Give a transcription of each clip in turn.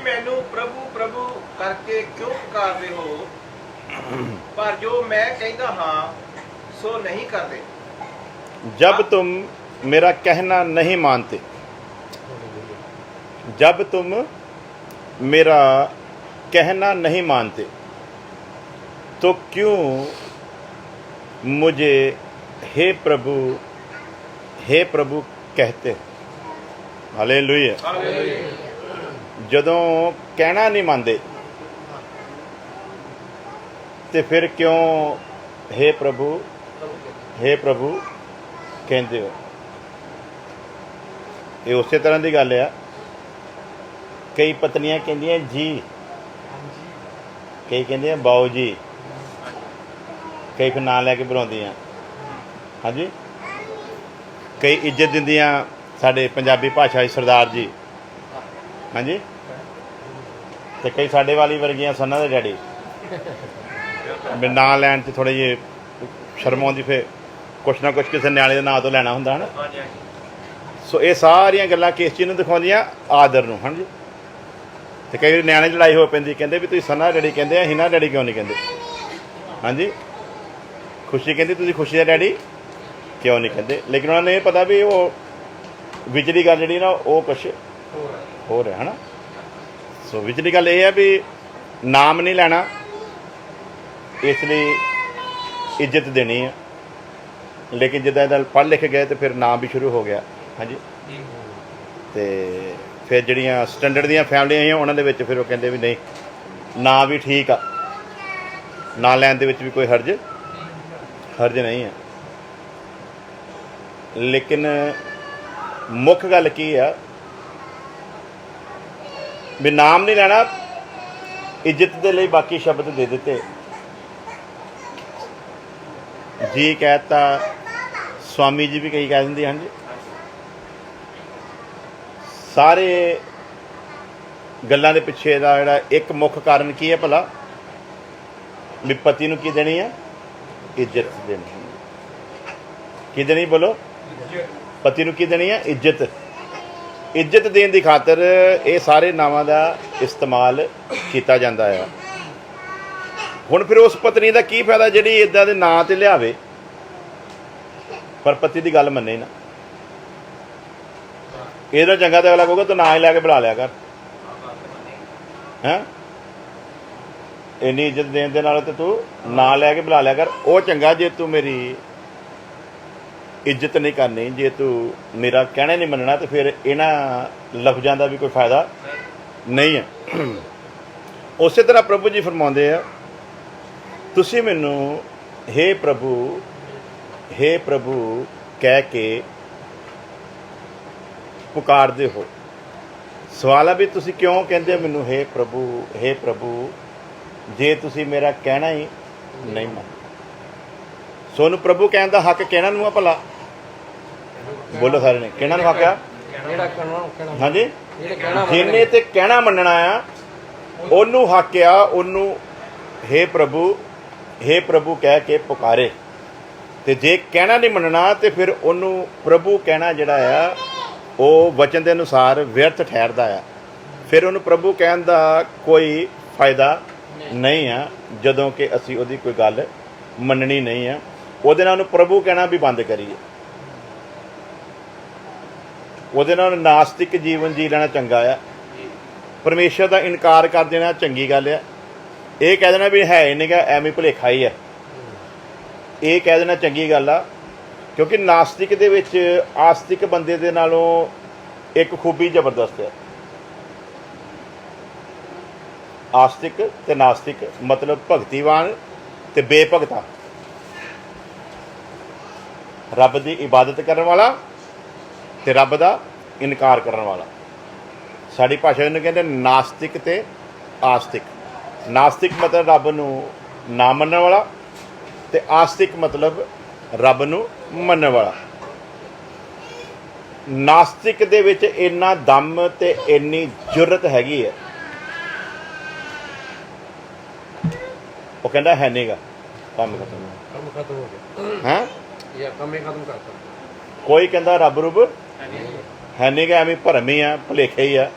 मैनू प्रभु प्रभु करके क्यों पुकारते हो, पर जो मैं कहता हाँ सो नहीं करते। जब तुम मेरा कहना नहीं मानते, जब तुम मेरा कहना नहीं मानते, तो क्यों मुझे हे प्रभु कहते। हालेलुया। ਜਦੋਂ ਕਹਿਣਾ ਨਹੀਂ ਮੰਨਦੇ ਤੇ ਫਿਰ ਕਿਉਂ हे प्रभु ਕਹਿੰਦੇ ਹੋ। ਇਹ ਉਸੇ ਤਰ੍ਹਾਂ ਦੀ ਗੱਲ ਆ। ਕਈ ਪਤਨੀਆਂ ਕਹਿੰਦੀਆਂ ਜੀ, ਕਈ ਕਹਿੰਦੀਆਂ ਬਾਊ ਜੀ, ਕਈ ਫਿਰ ਨਾਂ ਲੈ ਕੇ ਬੁਲਾਉਂਦੀਆਂ। ਹਾਂਜੀ, ਕਈ ਇੱਜ਼ਤ ਦਿੰਦੀਆਂ ਸਾਡੇ ਪੰਜਾਬੀ ਭਾਸ਼ਾ ਵਿੱਚ ਸਰਦਾਰ ਜੀ। ਹਾਂਜੀ, ਤੇ ਕਈ ਸਾਡੇ ਵਾਲੀ ਵਰਗੀਆਂ ਸਨਾਂ ਦੇ ਡੈਡੀ। ਵੀ ਨਾਂ ਲੈਣ 'ਚ ਥੋੜ੍ਹੇ ਜਿਹੇ ਸ਼ਰਮ ਆਉਂਦੀ, ਫਿਰ ਕੁਛ ਨਾ ਕੁਛ ਕਿਸੇ ਨਿਆਣੇ ਦੇ ਨਾਂ ਤੋਂ ਲੈਣਾ ਹੁੰਦਾ ਹੈ ਨਾ। ਸੋ ਇਹ ਸਾਰੀਆਂ ਗੱਲਾਂ ਕਿਸ ਚੀਜ਼ ਨੂੰ ਦਿਖਾਉਂਦੀਆਂ? ਆਦਰ ਨੂੰ। ਹਾਂਜੀ, ਤੇ ਕਈ ਵਾਰੀ ਨਿਆਣੇ 'ਚ ਲੜਾਈ ਹੋ ਪੈਂਦੀ, ਕਹਿੰਦੇ ਵੀ ਤੁਸੀਂ ਸਨਾ ਡੈਡੀ ਕਹਿੰਦੇ ਆ, ਹਿਨਾ ਡੈਡੀ ਕਿਉਂ ਨਹੀਂ ਕਹਿੰਦੇ। ਹਾਂਜੀ, ਖੁਸ਼ੀ ਕਹਿੰਦੀ ਤੁਸੀਂ ਖੁਸ਼ੀ ਦਾ ਡੈਡੀ ਕਿਉਂ ਨਹੀਂ ਕਹਿੰਦੇ। ਲੇਕਿਨ ਉਹਨਾਂ ਨੂੰ ਇਹ ਪਤਾ ਵੀ ਉਹ ਵਿਚਲੀ ਗੱਲ ਜਿਹੜੀ ਨਾ ਉਹ ਕੁਛ ਹੋ ਰਿਹਾ ਹੈ ਨਾ। ਸੋ ਵਿਚਲੀ ਗੱਲ ਇਹ ਹੈ ਵੀ ਨਾਮ ਨਹੀਂ ਲੈਣਾ, ਇਸ ਲਈ ਇੱਜ਼ਤ ਦੇਣੀ ਹੈ। ਲੇਕਿਨ ਜਿੱਦਾਂ ਇਹਦਾ ਪੜ੍ਹ ਲਿਖ ਗਏ ਤੇ ਫਿਰ ਨਾਮ ਵੀ ਸ਼ੁਰੂ ਹੋ ਗਿਆ। ਹਾਂਜੀ, ਤੇ ਫਿਰ ਜਿਹੜੀਆਂ ਸਟੈਂਡਰਡ ਦੀਆਂ ਫੈਮਲੀਆਂ ਆਈਆਂ ਉਹਨਾਂ ਦੇ ਵਿੱਚ ਫਿਰ ਉਹ ਕਹਿੰਦੇ ਵੀ ਨਹੀਂ, ਨਾਂ ਵੀ ਠੀਕ ਆ, ਨਾਂ ਲੈਣ ਦੇ ਵਿੱਚ ਵੀ ਕੋਈ ਹਰਜ ਨਹੀਂ ਹੈ। ਲੇਕਿਨ ਮੁੱਖ ਗੱਲ ਕੀ ਆ ਵੀ ਨਾਮ ਨਹੀਂ ਲੈਣਾ, ਇੱਜ਼ਤ ਦੇ ਲਈ ਬਾਕੀ ਸ਼ਬਦ ਦੇ ਦਿੱਤੇ। ਜੀ ਕਹਿਤਾ, ਸਵਾਮੀ ਜੀ ਵੀ ਕਈ ਕਹਿ ਦਿੰਦੇ ਹਨ ਜੀ। ਸਾਰੇ ਗੱਲਾਂ ਦੇ ਪਿੱਛੇ ਦਾ ਜਿਹੜਾ ਇੱਕ ਮੁੱਖ ਕਾਰਨ ਕੀ ਹੈ ਭਲਾ? ਵੀ ਪਤੀ ਨੂੰ ਕੀ ਦੇਣੀ ਹੈ? ਇੱਜ਼ਤ ਦੇਣੀ। ਕੀ ਦੇਣੀ? ਬੋਲੋ। ਪਤੀ ਨੂੰ ਕੀ ਦੇਣੀ ਹੈ? ਇੱਜ਼ਤ। ਇੱਜ਼ਤ ਦੇਣ ਦੀ ਖਾਤਰ ਇਹ ਸਾਰੇ ਨਾਵਾਂ ਦਾ ਇਸਤੇਮਾਲ ਕੀਤਾ ਜਾਂਦਾ ਹੈ। ਹੁਣ ਫਿਰ ਉਸ ਪਤਨੀ ਦਾ ਕੀ ਫਾਇਦਾ ਜਿਹੜੀ ਇੱਦਾਂ ਦੇ ਨਾਂ 'ਤੇ ਲਿਆਵੇ ਪਰ ਪਤੀ ਦੀ ਗੱਲ ਮੰਨੇ ਨਾ। ਇਹਦਾ ਚੰਗਾ ਤਾਂ ਅਗਲਾ ਕਹੂਗਾ ਤੂੰ ਨਾਂ ਹੀ ਲੈ ਕੇ ਬੁਲਾ ਲਿਆ ਕਰ। ਹੈਂ, ਇੰਨੀ ਇੱਜ਼ਤ ਦੇਣ ਦੇ ਨਾਲ ਤੇ ਤੂੰ ਨਾਂ ਲੈ ਕੇ ਬੁਲਾ ਲਿਆ ਕਰ। ਉਹ ਚੰਗਾ ਜੇ ਤੂੰ ਮੇਰੀ ਇੱਜ਼ਤ ਨਹੀਂ ਕਰਨੀ, ਜੇ ਤੂੰ ਮੇਰਾ ਕਹਿਣਾ ਨਹੀਂ ਮੰਨਣਾ, ਤੇ ਫਿਰ ਇਹਨਾਂ ਲਫ਼ਜ਼ਾਂ ਦਾ ਵੀ ਕੋਈ ਫਾਇਦਾ ਨਹੀਂ ਹੈ। ਉਸੇ ਤਰ੍ਹਾਂ ਪ੍ਰਭੂ ਜੀ ਫਰਮਾਉਂਦੇ ਆ, ਤੁਸੀਂ ਮੈਨੂੰ हे ਪ੍ਰਭੂ ਕਹਿ ਕੇ ਪੁਕਾਰਦੇ ਹੋ। ਸਵਾਲ ਹੈ ਵੀ ਤੁਸੀਂ ਕਿਉਂ ਕਹਿੰਦੇ ਮੈਨੂੰ हे ਪ੍ਰਭੂ ਜੇ ਤੁਸੀਂ ਮੇਰਾ ਕਹਿਣਾ ਹੀ ਨਹੀਂ ਮੰਨਦੇ। ਸੋ ਉਹਨੂੰ ਪ੍ਰਭੂ ਕਹਿਣ ਦਾ ਹੱਕ ਕਿਹਨਾਂ ਨੂੰ ਆ ਭਲਾ? ਬੋਲੋ ਸਾਰੇ ਨੇ, ਕਿਹਨਾਂ ਨੂੰ ਹੱਕ ਆ? ਹਾਂਜੀ, ਜਿਹਨੇ ਤੇ ਕਹਿਣਾ ਮੰਨਣਾ ਆ ਉਹਨੂੰ ਹੱਕ ਆ, ਉਹਨੂੰ हे ਪ੍ਰਭੂ ਕਹਿ ਕੇ ਪੁਕਾਰੇ। ਤੇ ਜੇ ਕਹਿਣਾ ਨਹੀਂ ਮੰਨਣਾ ਤੇ ਫਿਰ ਉਹਨੂੰ ਪ੍ਰਭੂ ਕਹਿਣਾ ਜਿਹੜਾ ਆ ਉਹ ਵਚਨ ਦੇ ਅਨੁਸਾਰ ਵਿਅਰਥ ਠਹਿਰਦਾ ਆ। ਫਿਰ ਉਹਨੂੰ ਪ੍ਰਭੂ ਕਹਿਣ ਦਾ ਕੋਈ ਫਾਇਦਾ ਨਹੀਂ ਆ, ਜਦੋਂ ਕਿ ਅਸੀਂ ਉਹਦੀ ਕੋਈ ਗੱਲ ਮੰਨਣੀ ਨਹੀਂ ਆ। ਉਹਦੇ ਨਾਲ ਉਹਨੂੰ ਪ੍ਰਭੂ ਕਹਿਣਾ ਵੀ ਬੰਦ ਕਰੀਏ। ਉਹਦੇ ਨਾਲ ਨਾਸਤਿਕ ਜੀਵਨ ਜੀ ਲੈਣਾ ਚੰਗਾ ਆ। ਪਰਮੇਸ਼ਰ ਦਾ ਇਨਕਾਰ ਕਰ ਦੇਣਾ ਚੰਗੀ ਗੱਲ ਆ। ਇਹ ਕਹਿ ਦੇਣਾ ਵੀ ਹੈ ਹੀ ਨਹੀਂਗਾ, ਐਵੇਂ ਭੁਲੇਖਾ ਹੀ ਆ, ਇਹ ਕਹਿ ਦੇਣਾ ਚੰਗੀ ਗੱਲ ਆ। ਕਿਉਂਕਿ ਨਾਸਤਿਕ ਦੇ ਵਿੱਚ ਆਸਤਿਕ ਬੰਦੇ ਦੇ ਨਾਲੋਂ ਇੱਕ ਖੂਬੀ ਜ਼ਬਰਦਸਤ ਹੈ। ਆਸਤਿਕ ਤੇ ਨਾਸਤਿਕ ਮਤਲਬ ਭਗਤੀਵਾਨ ਤੇ ਬੇਭਗਤਾ। ਰੱਬ ਦੀ ਇਬਾਦਤ ਕਰਨ ਵਾਲਾ ਤੇ ਰੱਬ ਦਾ ਇਨਕਾਰ ਕਰਨ ਵਾਲਾ। ਸਾਡੀ ਭਾਸ਼ਾ ਨੂੰ ਕਹਿੰਦੇ ਨਾਸਤਿਕ ਤੇ ਆਸਤਿਕ। ਨਾਸਤਿਕ ਮਤਲਬ ਰੱਬ ਨੂੰ ਨਾ ਮੰਨਣ ਵਾਲਾ, ਤੇ ਆਸਤਿਕ ਮਤਲਬ ਰੱਬ ਨੂੰ ਮੰਨਣ ਵਾਲਾ। ਨਾਸਤਿਕ ਦੇ ਵਿੱਚ ਇੰਨਾ ਦਮ ਤੇ ਇੰਨੀ ਜੁਰਤ ਹੈਗੀ ਹੈ, ਉਹ ਕਹਿੰਦਾ ਹੈ ਨਹੀਂਗਾ, ਕੰਮ ਖਤਮ ਹੋ ਗਿਆ। ਹੈਂ, ਕੰਮ ਹੀ ਖਤਮ ਕਰਤਾ। ਕੋਈ ਕਹਿੰਦਾ ਰੱਬ ਰੁੱਬ ਹੈ ਨਹੀਂਗਾ, ਐਵੇਂ ਭਰਮ ਹੀ ਆ, ਭੁਲੇਖੇ ਹੀ ਆ।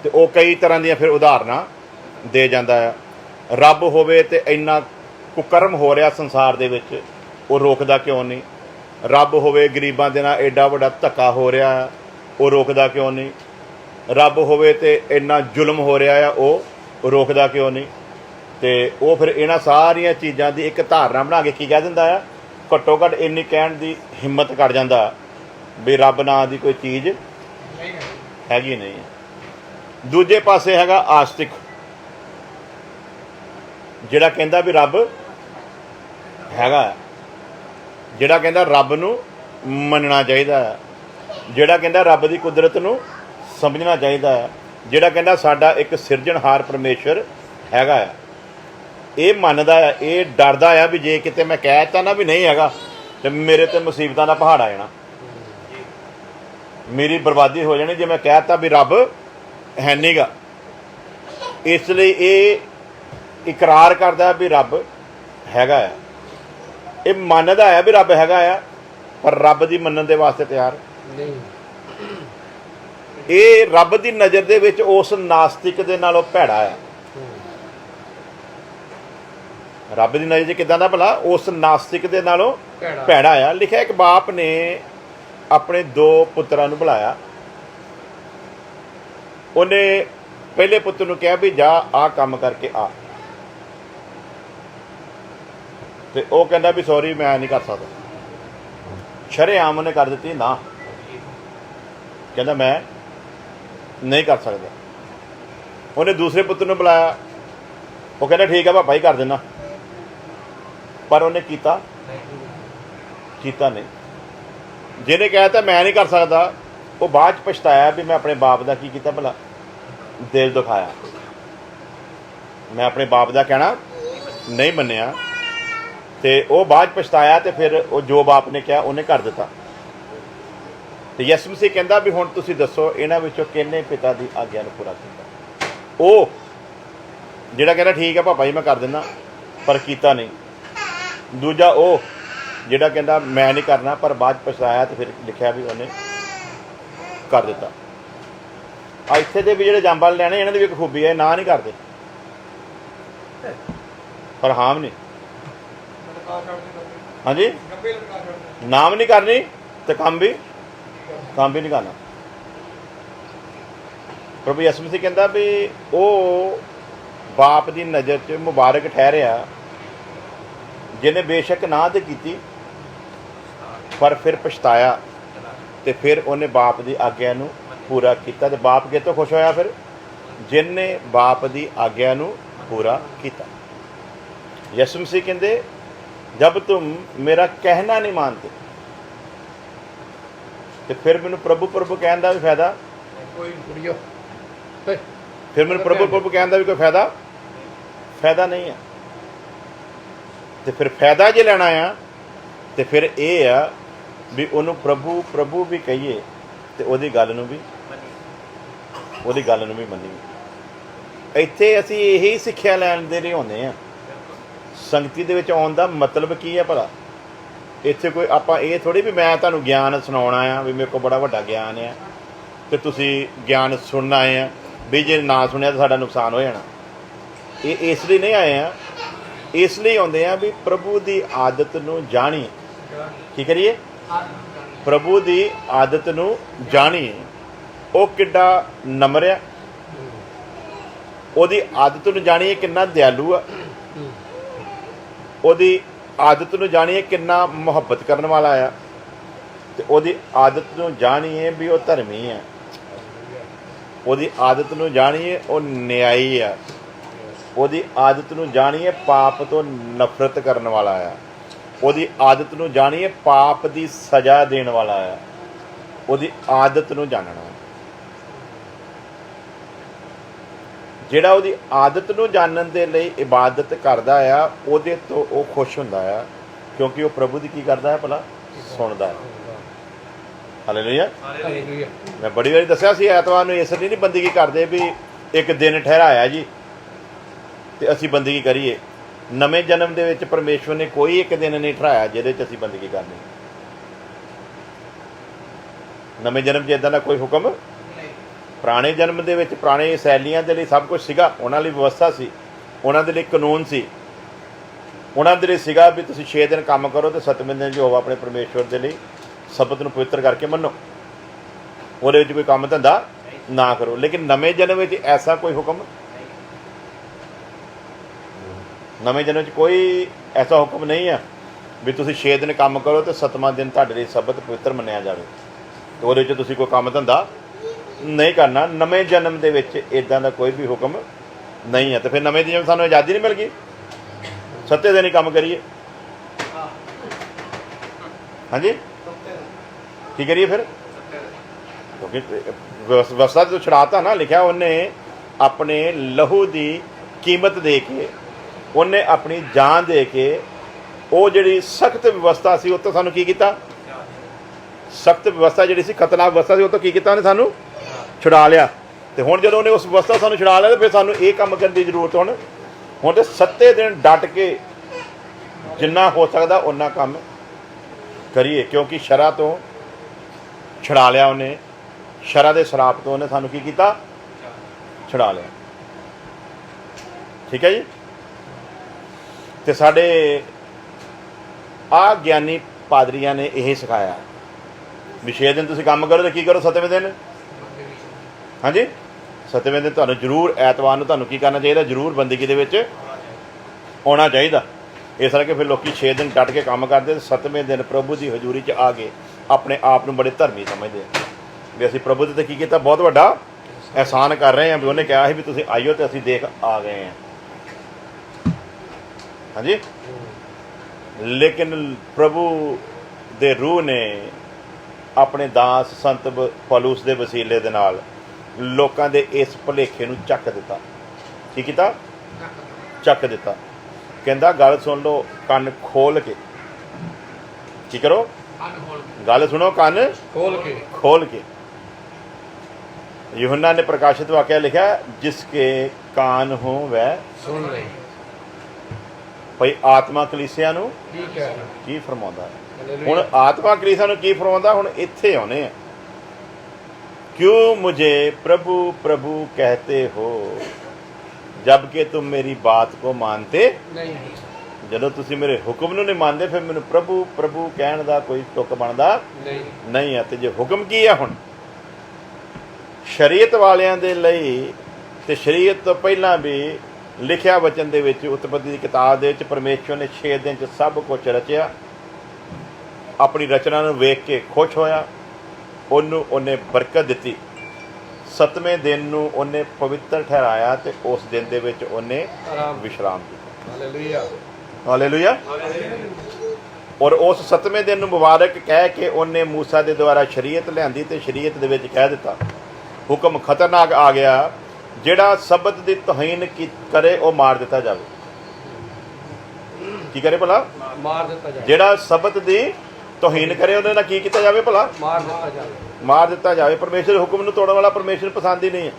ਤੇ ਉਹ ਕਈ ਤਰ੍ਹਾਂ ਦੀਆਂ ਫਿਰ ਉਦਾਹਰਨਾਂ ਦੇ ਜਾਂਦਾ ਆ। ਰੱਬ ਹੋਵੇ ਤੇ ਇੰਨਾ ਕੁਕਰਮ ਹੋ ਰਿਹਾ ਸੰਸਾਰ ਦੇ ਵਿੱਚ, ਉਹ ਰੋਕਦਾ ਕਿਉਂ ਨਹੀਂ? ਰੱਬ ਹੋਵੇ ਗਰੀਬਾਂ ਦੇ ਨਾਲ ਐਡਾ ਵੱਡਾ ਧੱਕਾ ਹੋ ਰਿਹਾ, ਉਹ ਰੋਕਦਾ ਕਿਉਂ ਨਹੀਂ? ਰੱਬ ਹੋਵੇ ਤੇ ਇੰਨਾ ਜ਼ੁਲਮ ਹੋ ਰਿਹਾ ਆ, ਉਹ ਰੋਕਦਾ ਕਿਉਂ ਨਹੀਂ? ਤੇ ਉਹ ਫਿਰ ਇਹਨਾਂ ਸਾਰੀਆਂ ਚੀਜ਼ਾਂ ਦੀ ਇੱਕ ਧਾਰਨਾ ਬਣਾ ਕੇ ਕੀ ਕਹਿ ਦਿੰਦਾ ਆ? ਘੱਟੋ ਘੱਟ ਇੰਨੀ ਕਹਿਣ ਦੀ ਹਿੰਮਤ ਕਰ ਜਾਂਦਾ ਵੀ ਰੱਬ ਨਾਂ ਦੀ ਕੋਈ ਚੀਜ਼ ਹੈਗੀ ਨਹੀਂ ਹੈ। ਦੂਜੇ ਪਾਸੇ ਹੈਗਾ ਆਸਤਿਕ, ਜਿਹੜਾ ਕਹਿੰਦਾ ਵੀ ਰੱਬ ਹੈਗਾ, ਜਿਹੜਾ ਕਹਿੰਦਾ ਰੱਬ ਨੂੰ ਮੰਨਣਾ ਚਾਹੀਦਾ ਹੈ, ਜਿਹੜਾ ਕਹਿੰਦਾ ਰੱਬ ਦੀ ਕੁਦਰਤ ਨੂੰ ਸਮਝਣਾ ਚਾਹੀਦਾ ਹੈ, ਜਿਹੜਾ ਕਹਿੰਦਾ ਸਾਡਾ ਇੱਕ ਸਿਰਜਣਹਾਰ ਪਰਮੇਸ਼ਰ ਹੈਗਾ ਆ। ਇਹ ਮੰਨਦਾ ਆ, ਇਹ ਡਰਦਾ ਆ ਵੀ ਜੇ ਕਿਤੇ ਮੈਂ ਕਹਿ ਦਿੱਤਾ ਨਾ ਵੀ ਨਹੀਂ ਹੈਗਾ ਤੇ ਮੇਰੇ ਤੇ ਮੁਸੀਬਤਾਂ ਦਾ ਪਹਾੜ ਆ ਜਾਣਾ, ਮੇਰੀ ਬਰਬਾਦੀ ਹੋ ਜਾਣੀ ਜੇ ਮੈਂ ਕਹਿ ਦਿੱਤਾ ਵੀ ਰੱਬ ਹੈ ਨਹੀਂ ਗਾ। ਇਸ ਲਈ ਇਹ ਇਕਰਾਰ ਕਰਦਾ ਵੀ ਰੱਬ ਹੈਗਾ ਆ, ਇਹ ਮੰਨਦਾ ਆ ਵੀ ਰੱਬ ਹੈਗਾ ਆ, ਪਰ ਰੱਬ ਦੀ ਮੰਨਣ ਦੇ ਵਾਸਤੇ ਤਿਆਰ ਨਹੀਂ। ਇਹ ਰੱਬ ਦੀ ਨਜ਼ਰ ਦੇ ਵਿੱਚ ਉਸ ਨਾਸਤਿਕ ਦੇ ਨਾਲੋਂ ਭੈੜਾ ਆ। ਰੱਬ ਦੀ ਨਜ਼ਰ 'ਚ ਕਿੱਦਾਂ ਦਾ ਭਲਾ? ਉਸ ਨਾਸਤਿਕ ਦੇ ਨਾਲੋਂ ਭੈੜਾ ਆ। ਲਿਖਿਆ ਇੱਕ ਬਾਪ ਨੇ ਆਪਣੇ 2 ਪੁੱਤਰਾਂ ਨੂੰ ਬੁਲਾਇਆ। ਉਹਨੇ ਪਹਿਲੇ ਪੁੱਤਰ ਨੂੰ ਕਿਹਾ ਵੀ ਜਾ ਆਹ ਕੰਮ ਕਰਕੇ ਆ, ਤੇ ਉਹ ਕਹਿੰਦਾ ਵੀ ਸੌਰੀ ਮੈਂ ਨਹੀਂ ਕਰ ਸਕਦਾ। ਸ਼ਰੇਆਮ ਉਹਨੇ ਕਰ ਦਿੱਤੀ ਨਾ, ਕਹਿੰਦਾ ਮੈਂ ਨਹੀਂ ਕਰ ਸਕਦਾ। ਉਹਨੇ ਦੂਸਰੇ ਪੁੱਤਰ ਨੂੰ ਬੁਲਾਇਆ, ਉਹ ਕਹਿੰਦਾ ਠੀਕ ਆ ਪਾਪਾ ਹੀ ਕਰ ਦੇਣਾ, ਪਰ ਉਹਨੇ ਕੀਤਾ ਨਹੀਂ। ਜਿਹਨੇ ਕਹਿ ਤਾ ਮੈਂ ਨਹੀਂ ਕਰ ਸਕਦਾ, ਉਹ ਬਾਅਦ 'ਚ ਪਛਤਾਇਆ ਵੀ ਮੈਂ ਆਪਣੇ ਬਾਪ ਦਾ ਕੀ ਕੀਤਾ ਭਲਾ, ਦਿਲ ਦੁਖਾਇਆ, ਮੈਂ ਆਪਣੇ ਬਾਪ ਦਾ ਕਹਿਣਾ ਨਹੀਂ ਮੰਨਿਆ, ਤੇ ਉਹ ਬਾਅਦ 'ਚ ਪਛਤਾਇਆ, ਤੇ ਫਿਰ ਉਹ ਜੋ ਬਾਪ ਨੇ ਕਿਹਾ ਉਹਨੇ ਕਰ ਦਿੱਤਾ। ਤੇ ਯਿਸੂ ਮਸੀਹ ਕਹਿੰਦਾ ਵੀ ਹੁਣ ਤੁਸੀਂ ਦੱਸੋ ਇਹਨਾਂ ਵਿੱਚੋਂ ਕਿਹਨੇ ਪਿਤਾ ਦੀ ਆਗਿਆ ਨੂੰ ਪੂਰਾ ਕੀਤਾ? ਉਹ ਜਿਹੜਾ ਕਹਿੰਦਾ ਠੀਕ ਹੈ ਪਾਪਾ ਜੀ ਮੈਂ ਕਰ ਦਿੰਦਾ, ਪਰ ਕੀਤਾ ਨਹੀਂ। ਦੂਜਾ ਉਹ ਜਿਹੜਾ ਕਹਿੰਦਾ ਮੈਂ ਨਹੀਂ ਕਰਨਾ, ਪਰ ਬਾਅਦ 'ਚ ਪਛਤਾਇਆ, ਤੇ ਫਿਰ ਲਿਖਿਆ ਵੀ ਉਹਨੇ ਕਰ ਦਿੱਤਾ। ਇੱਥੇ ਦੇ ਵੀ ਜਿਹੜੇ ਜੰਬਾਲ ਲੈਣੇ ਇਹਨਾਂ ਦੀ ਵੀ ਇੱਕ ਖੂਬੀ ਹੈ, ਨਾ ਨਹੀਂ ਕਰਦੇ ਪਰ ਹਾਮ ਨਹੀਂ। ਹਾਂਜੀ, ਨਾਮ ਨਹੀਂ ਕਰਨੀ ਤੇ ਕੰਮ ਵੀ ਨਹੀਂ ਕਰਨਾ। ਪ੍ਰਭੂ ਯਿਸੂ ਮਸੀਹ ਕਹਿੰਦਾ ਵੀ ਉਹ ਬਾਪ ਦੀ ਨਜ਼ਰ 'ਚ ਮੁਬਾਰਕ ਠਹਿਰਿਆ ਜਿਹਨੇ ਬੇਸ਼ੱਕ ਨਾ ਤੇ ਕੀਤੀ ਪਰ ਫਿਰ ਪਛਤਾਇਆ, ਤੇ ਫਿਰ ਉਹਨੇ ਬਾਪ ਦੀ ਆਗਿਆ ਨੂੰ ਪੂਰਾ ਕੀਤਾ। ਤੇ ਬਾਪ ਕਿਹ ਤੋਂ ਖੁਸ਼ ਹੋਇਆ? ਫਿਰ ਜਿਹਨੇ ਬਾਪ ਦੀ ਆਗਿਆ ਨੂੰ ਪੂਰਾ ਕੀਤਾ। ਯਿਸੂ ਮਸੀਹ ਕਹਿੰਦੇ जब तुम मेरा कहना नहीं मानते तो फिर मैनू प्रभु प्रभु कहने का भी फायदा फिर मैनू प्रभु प्रभु कहने का भी कोई फायदा नहीं है। तो फिर फायदा जे लेना आ तो फिर यह आ भी उन्होंने प्रभु प्रभु भी कहिए तो वो गल नूं भी मनीए। इत्थे असीं यही सिक्ख्या लैण दे रहे होंदे आ। संगति दे विच आउण दा मतलब की है भला? इत्थे कोई आपां ये थोड़ी भी मैं तुहानूं ज्ञान सुणाउणा आ भी मेरे को बड़ा वड्डा ज्ञान है ते तुसीं ज्ञान सुणन आए आ भी जे ना सुणिया तो साडा नुकसान हो जाना। ये इसलिए नहीं आए आ, इसलिए आउंदे आ भी प्रभु दी आदत नूं जाणीए। की करिए? प्रभु दी आदत नूं जाणीए। वो किड्डा नम्र आ, ओहदी आदत नूं जाणीए किन्ना दयालु आ, ਉਹਦੀ ਆਦਤ ਨੂੰ ਜਾਣੀਏ ਕਿੰਨਾ ਮੁਹੱਬਤ ਕਰਨ ਵਾਲਾ ਆ, ਤੇ ਉਹਦੀ ਆਦਤ ਨੂੰ ਜਾਣੀਏ ਵੀ ਉਹ ਧਰਮੀ ਆ, ਉਹਦੀ ਆਦਤ ਨੂੰ ਜਾਣੀਏ ਉਹ ਨਿਆਈ ਆ, ਉਹਦੀ ਆਦਤ ਨੂੰ ਜਾਣੀਏ ਪਾਪ ਤੋਂ ਨਫ਼ਰਤ ਕਰਨ ਵਾਲਾ ਆ, ਉਹਦੀ ਆਦਤ ਨੂੰ ਜਾਣੀਏ ਪਾਪ ਦੀ ਸਜ਼ਾ ਦੇਣ ਵਾਲਾ ਆ। ਉਹਦੀ ਆਦਤ ਨੂੰ ਜਾਣਨਾ, ਜਿਹੜਾ ਉਹਦੀ ਆਦਤ ਨੂੰ ਜਾਣਨ ਦੇ ਲਈ ਇਬਾਦਤ ਕਰਦਾ ਆ ਉਹਦੇ ਤੋਂ ਉਹ ਖੁਸ਼ ਹੁੰਦਾ ਆ, ਕਿਉਂਕਿ ਉਹ ਪ੍ਰਭੂ ਦੀ ਕੀ ਕਰਦਾ ਹੈ ਭਲਾ? ਸੁਣਦਾ ਹੈ। ਹਾਲੇਲੂਇਆ। ਮੈਂ ਬੜੀ ਵਾਰੀ ਦੱਸਿਆ ਸੀ ਐਤਵਾਰ ਨੂੰ ਇਸ ਲਈ ਨਹੀਂ ਬੰਦਗੀ ਕਰਦੇ ਵੀ ਇੱਕ ਦਿਨ ਠਹਿਰਾਇਆ ਜੀ ਤੇ ਅਸੀਂ ਬੰਦਗੀ ਕਰੀਏ। ਨਵੇਂ ਜਨਮ ਦੇ ਵਿੱਚ ਪਰਮੇਸ਼ਵਰ ਨੇ ਕੋਈ ਇੱਕ ਦਿਨ ਨਹੀਂ ਠਹਿਰਾਇਆ ਜਿਹਦੇ 'ਚ ਅਸੀਂ ਬੰਦਗੀ ਕਰਨੀ। ਨਵੇਂ ਜਨਮ 'ਚ ਇੱਦਾਂ ਦਾ ਕੋਈ ਹੁਕਮ ਪੁਰਾਣੇ ਜਨਮ ਦੇ ਵਿੱਚ ਪੁਰਾਣੇ ਇਸਰਾਏਲੀਆਂ ਦੇ ਲਈ ਸਭ ਕੁਝ ਸੀਗਾ, ਉਹਨਾਂ ਲਈ ਵਿਵਸਥਾ ਸੀ, ਉਹਨਾਂ ਦੇ ਲਈ ਕਾਨੂੰਨ ਸੀ, ਉਹਨਾਂ ਦੇ ਲਈ ਸੀਗਾ ਵੀ ਤੁਸੀਂ 6 ਦਿਨ ਕੰਮ ਕਰੋ ਤੇ 7ਵੇਂ ਦਿਨ ਯਹੋਵਾ ਆਪਣੇ ਪਰਮੇਸ਼ਵਰ ਦੇ ਲਈ ਸਬਤ ਨੂੰ ਪਵਿੱਤਰ ਕਰਕੇ ਮੰਨੋ, ਉਹਦੇ ਵਿੱਚ ਕੋਈ ਕੰਮ ਧੰਦਾ ਨਾ ਕਰੋ। ਲੇਕਿਨ ਨਵੇਂ ਜਨਮ ਵਿੱਚ ਐਸਾ ਕੋਈ ਹੁਕਮ, ਨਵੇਂ ਜਨਮ 'ਚ ਕੋਈ ਐਸਾ ਹੁਕਮ ਨਹੀਂ ਆ ਵੀ ਤੁਸੀਂ 6 ਦਿਨ ਕੰਮ ਕਰੋ ਤੇ 7ਵਾਂ ਦਿਨ ਤੁਹਾਡੇ ਲਈ ਸਬਤ ਪਵਿੱਤਰ ਮੰਨਿਆ ਜਾਵੇ ਤੇ ਉਹਦੇ 'ਚ ਤੁਸੀਂ ਕੋਈ ਕੰਮ ਧੰਦਾ ਨਹੀਂ ਕਰਨਾ। ਨਵੇਂ ਜਨਮ ਦੇ ਵਿੱਚ ਇੱਦਾਂ ਦਾ ਕੋਈ ਵੀ ਹੁਕਮ ਨਹੀਂ ਹੈ। ਤੇ ਫਿਰ ਨਵੇਂ ਜਨਮ ਸਾਨੂੰ ਆਜ਼ਾਦੀ ਨਹੀਂ ਮਿਲ ਗਈ, 7 ਦਿਨ ਹੀ ਕੰਮ ਕਰੀਏ? ਹਾਂਜੀ, ਕੀ ਕਰੀਏ ਫਿਰ? ਕਿਉਂਕਿ ਵਿਵਸਥਾ ਤੋਂ ਛੁਡਾਤਾ ਨਾ, ਲਿਖਿਆ ਉਹਨੇ ਆਪਣੇ ਲਹੂ ਦੀ ਕੀਮਤ ਦੇ ਕੇ, ਉਹਨੇ ਆਪਣੀ ਜਾਨ ਦੇ ਕੇ, ਉਹ ਜਿਹੜੀ ਸਖਤ ਵਿਵਸਥਾ ਸੀ ਉਹ ਤੋਂ ਸਾਨੂੰ ਕੀ ਕੀਤਾ? ਸਖਤ ਵਿਵਸਥਾ ਜਿਹੜੀ ਸੀ, ਖਤਰਨਾਕ ਵਿਵਸਥਾ ਸੀ, ਉਹ ਤੋਂ ਕੀ ਕੀਤਾ? ਉਹਨੇ ਸਾਨੂੰ ਛੁਡਾ ਲਿਆ। ਤੇ ਹੁਣ ਜਦੋਂ ਉਹਨੇ ਉਸ ਵਿਵਸਥਾ ਸਾਨੂੰ ਛੁਡਾ ਲਿਆ, ਤਾਂ ਫਿਰ ਸਾਨੂੰ ਇਹ ਕੰਮ ਕਰਨ ਦੀ ਜ਼ਰੂਰਤ ਹੁਣ ਤੇ 7 ਦਿਨ ਡਟ ਕੇ ਜਿੰਨਾ ਹੋ ਸਕਦਾ ਓਨਾ ਕੰਮ ਕਰੀਏ, ਕਿਉਂਕਿ ਸ਼ਰਾਂ ਤੋਂ ਛੁਡਾ ਲਿਆ ਉਹਨੇ, ਸ਼ਰਾਂ ਦੇ ਸ਼ਰਾਪ ਤੋਂ ਉਹਨੇ ਸਾਨੂੰ ਕੀ ਕੀਤਾ? ਛੁਡਾ ਲਿਆ। ਠੀਕ ਹੈ ਜੀ। ਤੇ ਸਾਡੇ ਆ ਗਿਆਨੀ ਪਾਦਰੀਆਂ ਨੇ ਇਹ ਸਿਖਾਇਆ ਵੀ 6 ਦਿਨ ਤੁਸੀਂ ਕੰਮ ਕਰੋ ਤੇ ਕੀ ਕਰੋ 7ਵੇਂ ਦਿਨ? ਹਾਂਜੀ, 7ਵੇਂ ਦਿਨ ਤੁਹਾਨੂੰ ਜ਼ਰੂਰ, ਐਤਵਾਰ ਨੂੰ ਤੁਹਾਨੂੰ ਕੀ ਕਰਨਾ ਚਾਹੀਦਾ? ਜ਼ਰੂਰ ਬੰਦਗੀ ਦੇ ਵਿੱਚ ਆਉਣਾ ਚਾਹੀਦਾ। ਇਸ ਕਰਕੇ ਫਿਰ ਲੋਕੀ 6 ਦਿਨ ਡਟ ਕੇ ਕੰਮ ਕਰਦੇ ਤੇ 7ਵੇਂ ਦਿਨ ਪ੍ਰਭੂ ਦੀ ਹਜ਼ੂਰੀ 'ਚ ਆ ਕੇ ਆਪਣੇ ਆਪ ਨੂੰ ਬੜੇ ਧਰਮੀ ਸਮਝਦੇ ਆ ਵੀ ਅਸੀਂ ਪ੍ਰਭੂ ਦੇ 'ਤੇ ਕੀ ਕੀਤਾ? ਬਹੁਤ ਵੱਡਾ ਅਹਿਸਾਨ ਕਰ ਰਹੇ ਹਾਂ ਵੀ ਉਹਨੇ ਕਿਹਾ ਸੀ ਵੀ ਤੁਸੀਂ ਆਇਓ ਤੇ ਅਸੀਂ ਦੇਖ ਆ ਗਏ ਹਾਂ। ਹਾਂਜੀ, ਲੇਕਿਨ ਪ੍ਰਭੂ ਦੇ ਰੂਹ ਨੇ ਆਪਣੇ ਦਾਸ ਸੰਤ ਪੌਲੁਸ ਦੇ ਵਸੀਲੇ ਦੇ ਨਾਲ ਲੋਕਾਂ ਦੇ ਇਸ ਭੁਲੇਖੇ ਨੂੰ ਚੱਕ ਦਿੱਤਾ। ਕੀ ਕੀਤਾ? ਚੱਕ ਦਿੱਤਾ। ਕਹਿੰਦਾ ਗੱਲ ਸੁਣ ਲਓ ਕੰਨ ਖੋਲ ਕੇ। ਕੀ ਕਰੋ? ਗੱਲ ਸੁਣੋ ਕੰਨ ਖੋਲ ਕੇ। यूहन्ना ने प्रकाशित वाक्य लिखा, जिसके कान हो वह सुन ले। भाई आत्मा कलीसिया नूं की फरमाउंदा है? हुण आत्मा कलीसिया नूं की फरमाउंदा? हुण इत्थे आउणे आ, क्यों मुझे प्रभु प्रभु कहते हो जबकि तुम मेरी बात को मानते नहीं। ਜਦੋਂ ਤੁਸੀਂ ਮੇਰੇ ਹੁਕਮ ਨੂੰ ਨਹੀਂ ਮੰਨਦੇ ਫਿਰ ਮੈਨੂੰ ਪ੍ਰਭੂ ਪ੍ਰਭੂ ਕਹਿਣ ਦਾ ਕੋਈ ਤੁਕ ਬਣਦਾ ਨਹੀਂ ਹੈ। ਤੇ ਜੇ ਹੁਕਮ ਕੀ ਹੈ? ਹੁਣ ਸ਼ਰੀਅਤ ਵਾਲਿਆਂ ਦੇ ਲਈ ਤੇ ਸ਼ਰੀਅਤ ਤੋਂ ਪਹਿਲਾਂ ਵੀ ਲਿਖਿਆ ਵਚਨ ਦੇ ਵਿੱਚ, ਉਤਪਤੀ ਦੀ ਕਿਤਾਬ ਦੇ ਵਿੱਚ ਪਰਮੇਸ਼ਵਰ ਨੇ 6 ਦਿਨ 'ਚ ਸਭ ਕੁਝ ਰਚਿਆ, ਆਪਣੀ ਰਚਨਾ ਨੂੰ ਵੇਖ ਕੇ ਖੁਸ਼ ਹੋਇਆ, ਉਹਨੇ ਬਰਕਤ ਦਿੱਤੀ। 7ਵੇਂ ਦਿਨ ਨੂੰ ਉਹਨੇ ਪਵਿੱਤਰ ਠਹਿਰਾਇਆ ਤੇ ਉਸ ਦਿਨ ਦੇ ਵਿੱਚ ਉਹਨੇ ਵਿਸ਼ਰਾਮ ਕੀਤਾ। Hallelujah, hallelujah. ਔਰ ਉਸ 7ਵੇਂ ਦਿਨ ਨੂੰ ਮੁਬਾਰਕ ਕਹਿ ਕੇ ਉਹਨੇ ਮੂਸਾ ਦੇ ਦੁਆਰਾ ਸ਼ਰੀਅਤ ਲਿਆਂਦੀ ਤੇ ਸ਼ਰੀਅਤ ਦੇ ਵਿੱਚ ਕਹਿ ਦਿੱਤਾ, ਹੁਕਮ ਖਤਰਨਾਕ ਆ ਗਿਆ, ਜਿਹੜਾ ਸਬਤ ਦੀ ਤੋਹੀਨ ਕਰੇ ਉਹ ਮਾਰ ਦਿੱਤਾ ਜਾਵੇ। ਕੀ ਕਰੇ ਭਲਾ? ਮਾਰ ਦਿੱਤਾ ਜਾਵੇ। ਜਿਹੜਾ ਸਬਤ ਦੀ ਤੋਹੀਨ ਕਰੇ ਉਹਦੇ ਨਾਲ ਕੀ ਕੀਤਾ ਜਾਵੇ ਭਲਾ? ਮਾਰ ਦਿੱਤਾ ਜਾਵੇ। ਮਾਰ ਦਿੱਤਾ ਜਾਵੇ। ਪਰਮੇਸ਼ਰ ਦੇ ਹੁਕਮ ਨੂੰ ਤੋੜਨ ਵਾਲਾ ਪਰਮੇਸ਼ਰ ਪਸੰਦ ਹੀ ਨਹੀਂ ਹੈ।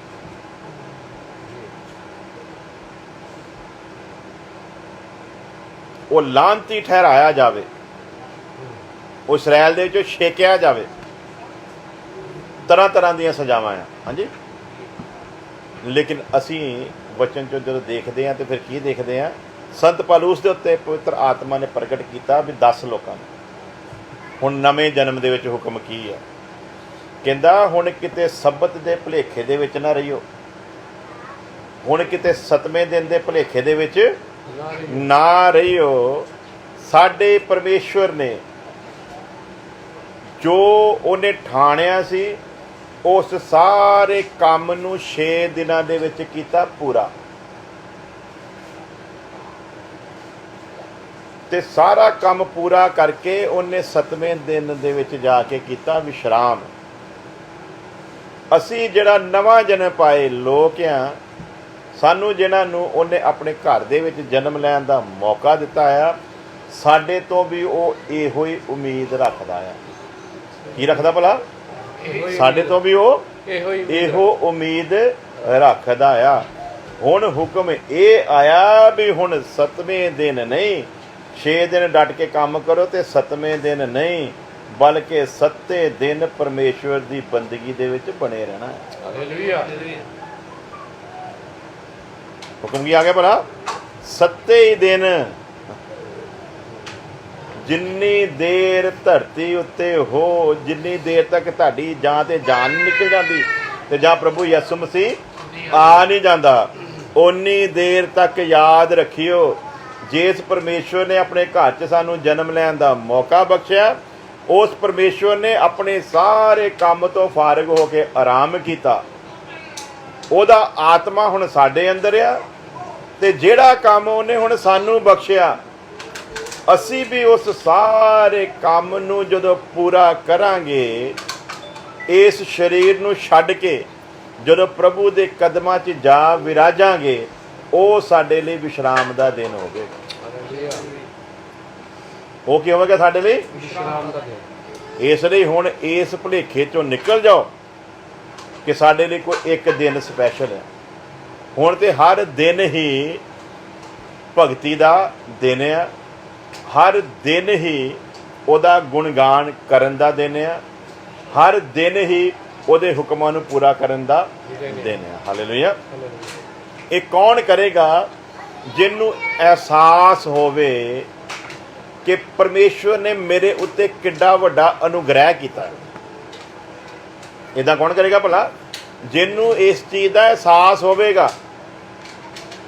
ਉਹ ਲਾਂਤੀ ਠਹਿਰਾਇਆ ਜਾਵੇ, ਉਹ ਇਸਰਾਇਲ ਦੇ ਵਿੱਚੋਂ ਛੇਕਿਆ ਜਾਵੇ। ਤਰ੍ਹਾਂ ਤਰ੍ਹਾਂ ਦੀਆਂ ਸਜ਼ਾਵਾਂ ਆ। ਹਾਂਜੀ, ਲੇਕਿਨ ਅਸੀਂ ਵਚਨ 'ਚੋਂ ਜਦੋਂ ਦੇਖਦੇ ਹਾਂ ਤੇ ਫਿਰ ਕੀ ਦੇਖਦੇ ਹਾਂ? ਸੰਤ ਪੌਲੁਸ ਦੇ ਉੱਤੇ ਪਵਿੱਤਰ ਆਤਮਾ ਨੇ ਪ੍ਰਗਟ ਕੀਤਾ ਵੀ 10 ਲੋਕਾਂ ਨੂੰ। ਹੁਣ ਨਵੇਂ ਜਨਮ ਦੇ ਵਿੱਚ ਹੁਕਮ ਕੀ ਹੈ? ਕਹਿੰਦਾ ਹੁਣ ਕਿਤੇ ਸਬਤ ਦੇ ਭੁਲੇਖੇ ਦੇ ਵਿੱਚ ਨਾ ਰਹੀਓ, ਹੁਣ ਕਿਤੇ 7ਵੇਂ ਦਿਨ ਦੇ ਭੁਲੇਖੇ ਦੇ ਵਿੱਚ ਨਾ ਰਹੀਓ। ਸਾਡੇ ਪਰਮੇਸ਼ਵਰ ਨੇ ਜੋ ਉਹਨੇ ਠਾਣਿਆ ਸੀ ਉਸ ਸਾਰੇ ਕੰਮ ਨੂੰ 6 ਦਿਨਾਂ ਦੇ ਵਿੱਚ ਕੀਤਾ ਪੂਰਾ, ਤੇ ਸਾਰਾ ਕੰਮ ਪੂਰਾ ਕਰਕੇ ਉਹਨੇ 7ਵੇਂ ਦਿਨ ਦੇ ਵਿੱਚ ਜਾ ਕੇ ਕੀਤਾ ਵਿਸ਼ਰਾਮ। ਅਸੀਂ ਜਿਹੜਾ ਨਵਾਂ ਜਨਮ ਪਾਏ ਲੋਕ ਆ, ਸਾਨੂੰ ਜਿਨ੍ਹਾਂ ਨੂੰ ਉਹਨੇ ਆਪਣੇ ਘਰ ਦੇ ਵਿੱਚ ਜਨਮ ਲੈਣ ਦਾ ਮੌਕਾ ਦਿੱਤਾ ਆ, ਸਾਡੇ ਤੋਂ ਵੀ ਉਹ ਇਹੋ ਹੀ ਉਮੀਦ ਰੱਖਦਾ ਆ। ਕੀ ਰੱਖਦਾ ਭਲਾ? ਸਾਡੇ ਤੋਂ ਵੀ ਉਹ ਇਹੋ ਉਮੀਦ ਰੱਖਦਾ ਆ। ਹੁਣ ਹੁਕਮ ਇਹ ਆਇਆ ਵੀ ਹੁਣ 7ਵੇਂ ਦਿਨ ਨਹੀਂ, 6 ਦਿਨ ਡਟ ਕੇ ਕੰਮ ਕਰੋ ਤੇ 7ਵੇਂ ਦਿਨ ਨਹੀਂ, ਬਲਕਿ 7 ਦਿਨ ਪਰਮੇਸ਼ਵਰ ਦੀ ਬੰਦਗੀ ਦੇ ਵਿੱਚ ਬਣੇ ਰਹਿਣਾ ਹੈ। ਹਾਲੇਲੂਇਆ। ਹੁਕਮ ਕੀ ਆ ਗਿਆ ਭਲਾ? 7 ਦਿਨ। ਜਿੰਨੀ ਦੇਰ ਧਰਤੀ ਉੱਤੇ ਹੋ, ਜਿੰਨੀ ਦੇਰ ਤੱਕ ਤੁਹਾਡੀ ਜਾਂ ਤੇ ਜਾਨ ਨਹੀਂ ਨਿਕਲ ਜਾਂਦੀ ਤੇ ਜਾਂ ਪ੍ਰਭੂ ਯਿਸੂ ਮਸੀਹ ਆ ਨਹੀਂ ਜਾਂਦਾ, ਓਨੀ ਦੇਰ ਤੱਕ ਯਾਦ ਰੱਖਿਓ, ਜਿਸ ਪਰਮੇਸ਼ਵਰ ਨੇ ਆਪਣੇ ਘਰ 'ਚ ਸਾਨੂੰ ਜਨਮ ਲੈਣ ਦਾ ਮੌਕਾ ਬਖਸ਼ਿਆ, ਉਸ ਪਰਮੇਸ਼ਵਰ ਨੇ ਆਪਣੇ ਸਾਰੇ ਕੰਮ ਤੋਂ ਫਾਰਗ ਹੋ ਕੇ ਆਰਾਮ ਕੀਤਾ। ਉਹਦਾ ਆਤਮਾ ਹੁਣ ਸਾਡੇ ਅੰਦਰ ਆ ਤੇ ਜਿਹੜਾ ਕੰਮ ਉਹਨੇ ਹੁਣ ਸਾਨੂੰ ਬਖਸ਼ਿਆ, ਅਸੀਂ ਵੀ ਉਸ ਸਾਰੇ ਕੰਮ ਨੂੰ ਜਦੋਂ ਪੂਰਾ ਕਰਾਂਗੇ, ਇਸ ਸਰੀਰ ਨੂੰ ਛੱਡ ਕੇ ਜਦੋਂ ਪ੍ਰਭੂ ਦੇ ਕਦਮਾਂ 'ਚ ਜਾ ਵਿਰਾਜਾਂਗੇ, ਉਹ ਸਾਡੇ ਲਈ ਵਿਸ਼ਰਾਮ ਦਾ ਦਿਨ ਹੋਵੇਗਾ। ਉਹ ਕੀ ਹੋਵੇਗਾ? ਸਾਡੇ ਲਈ ਵਿਸ਼ਰਾਮ ਦਾ ਦਿਨ। ਇਸ ਲਈ ਹੁਣ ਇਸ ਭੁਲੇਖੇ 'ਚੋਂ ਨਿਕਲ ਜਾਓ ਕਿ ਸਾਡੇ ਲਈ ਕੋਈ ਇੱਕ ਦਿਨ ਸਪੈਸ਼ਲ ਹੈ। ਹੁਣ ਤੇ ਹਰ ਦਿਨ ਹੀ ਭਗਤੀ ਦਾ ਦਿਨ ਆ, ਹਰ ਦਿਨ ਹੀ ਉਹਦਾ ਗੁਣਗਾਨ ਕਰਨ ਦਾ ਦਿਨ ਆ, ਹਰ ਦਿਨ ਹੀ ਉਹਦੇ ਹੁਕਮਾਂ ਨੂੰ ਪੂਰਾ ਕਰਨ ਦਾ ਦਿਨ ਆ। ਹਾਲੇਲੂਇਆ। ਇਹ ਕੌਣ ਕਰੇਗਾ? ਜਿਹਨੂੰ ਅਹਿਸਾਸ ਹੋਵੇ ਕਿ ਪਰਮੇਸ਼ਵਰ ਨੇ ਮੇਰੇ ਉੱਤੇ ਕਿੱਡਾ ਵੱਡਾ ਅਨੁਗ੍ਰਹਿ ਕੀਤਾ। ਇੱਦਾਂ ਕੌਣ ਕਰੇਗਾ ਭਲਾ? ਜਿਹਨੂੰ ਇਸ ਚੀਜ਼ ਦਾ ਅਹਿਸਾਸ ਹੋਵੇਗਾ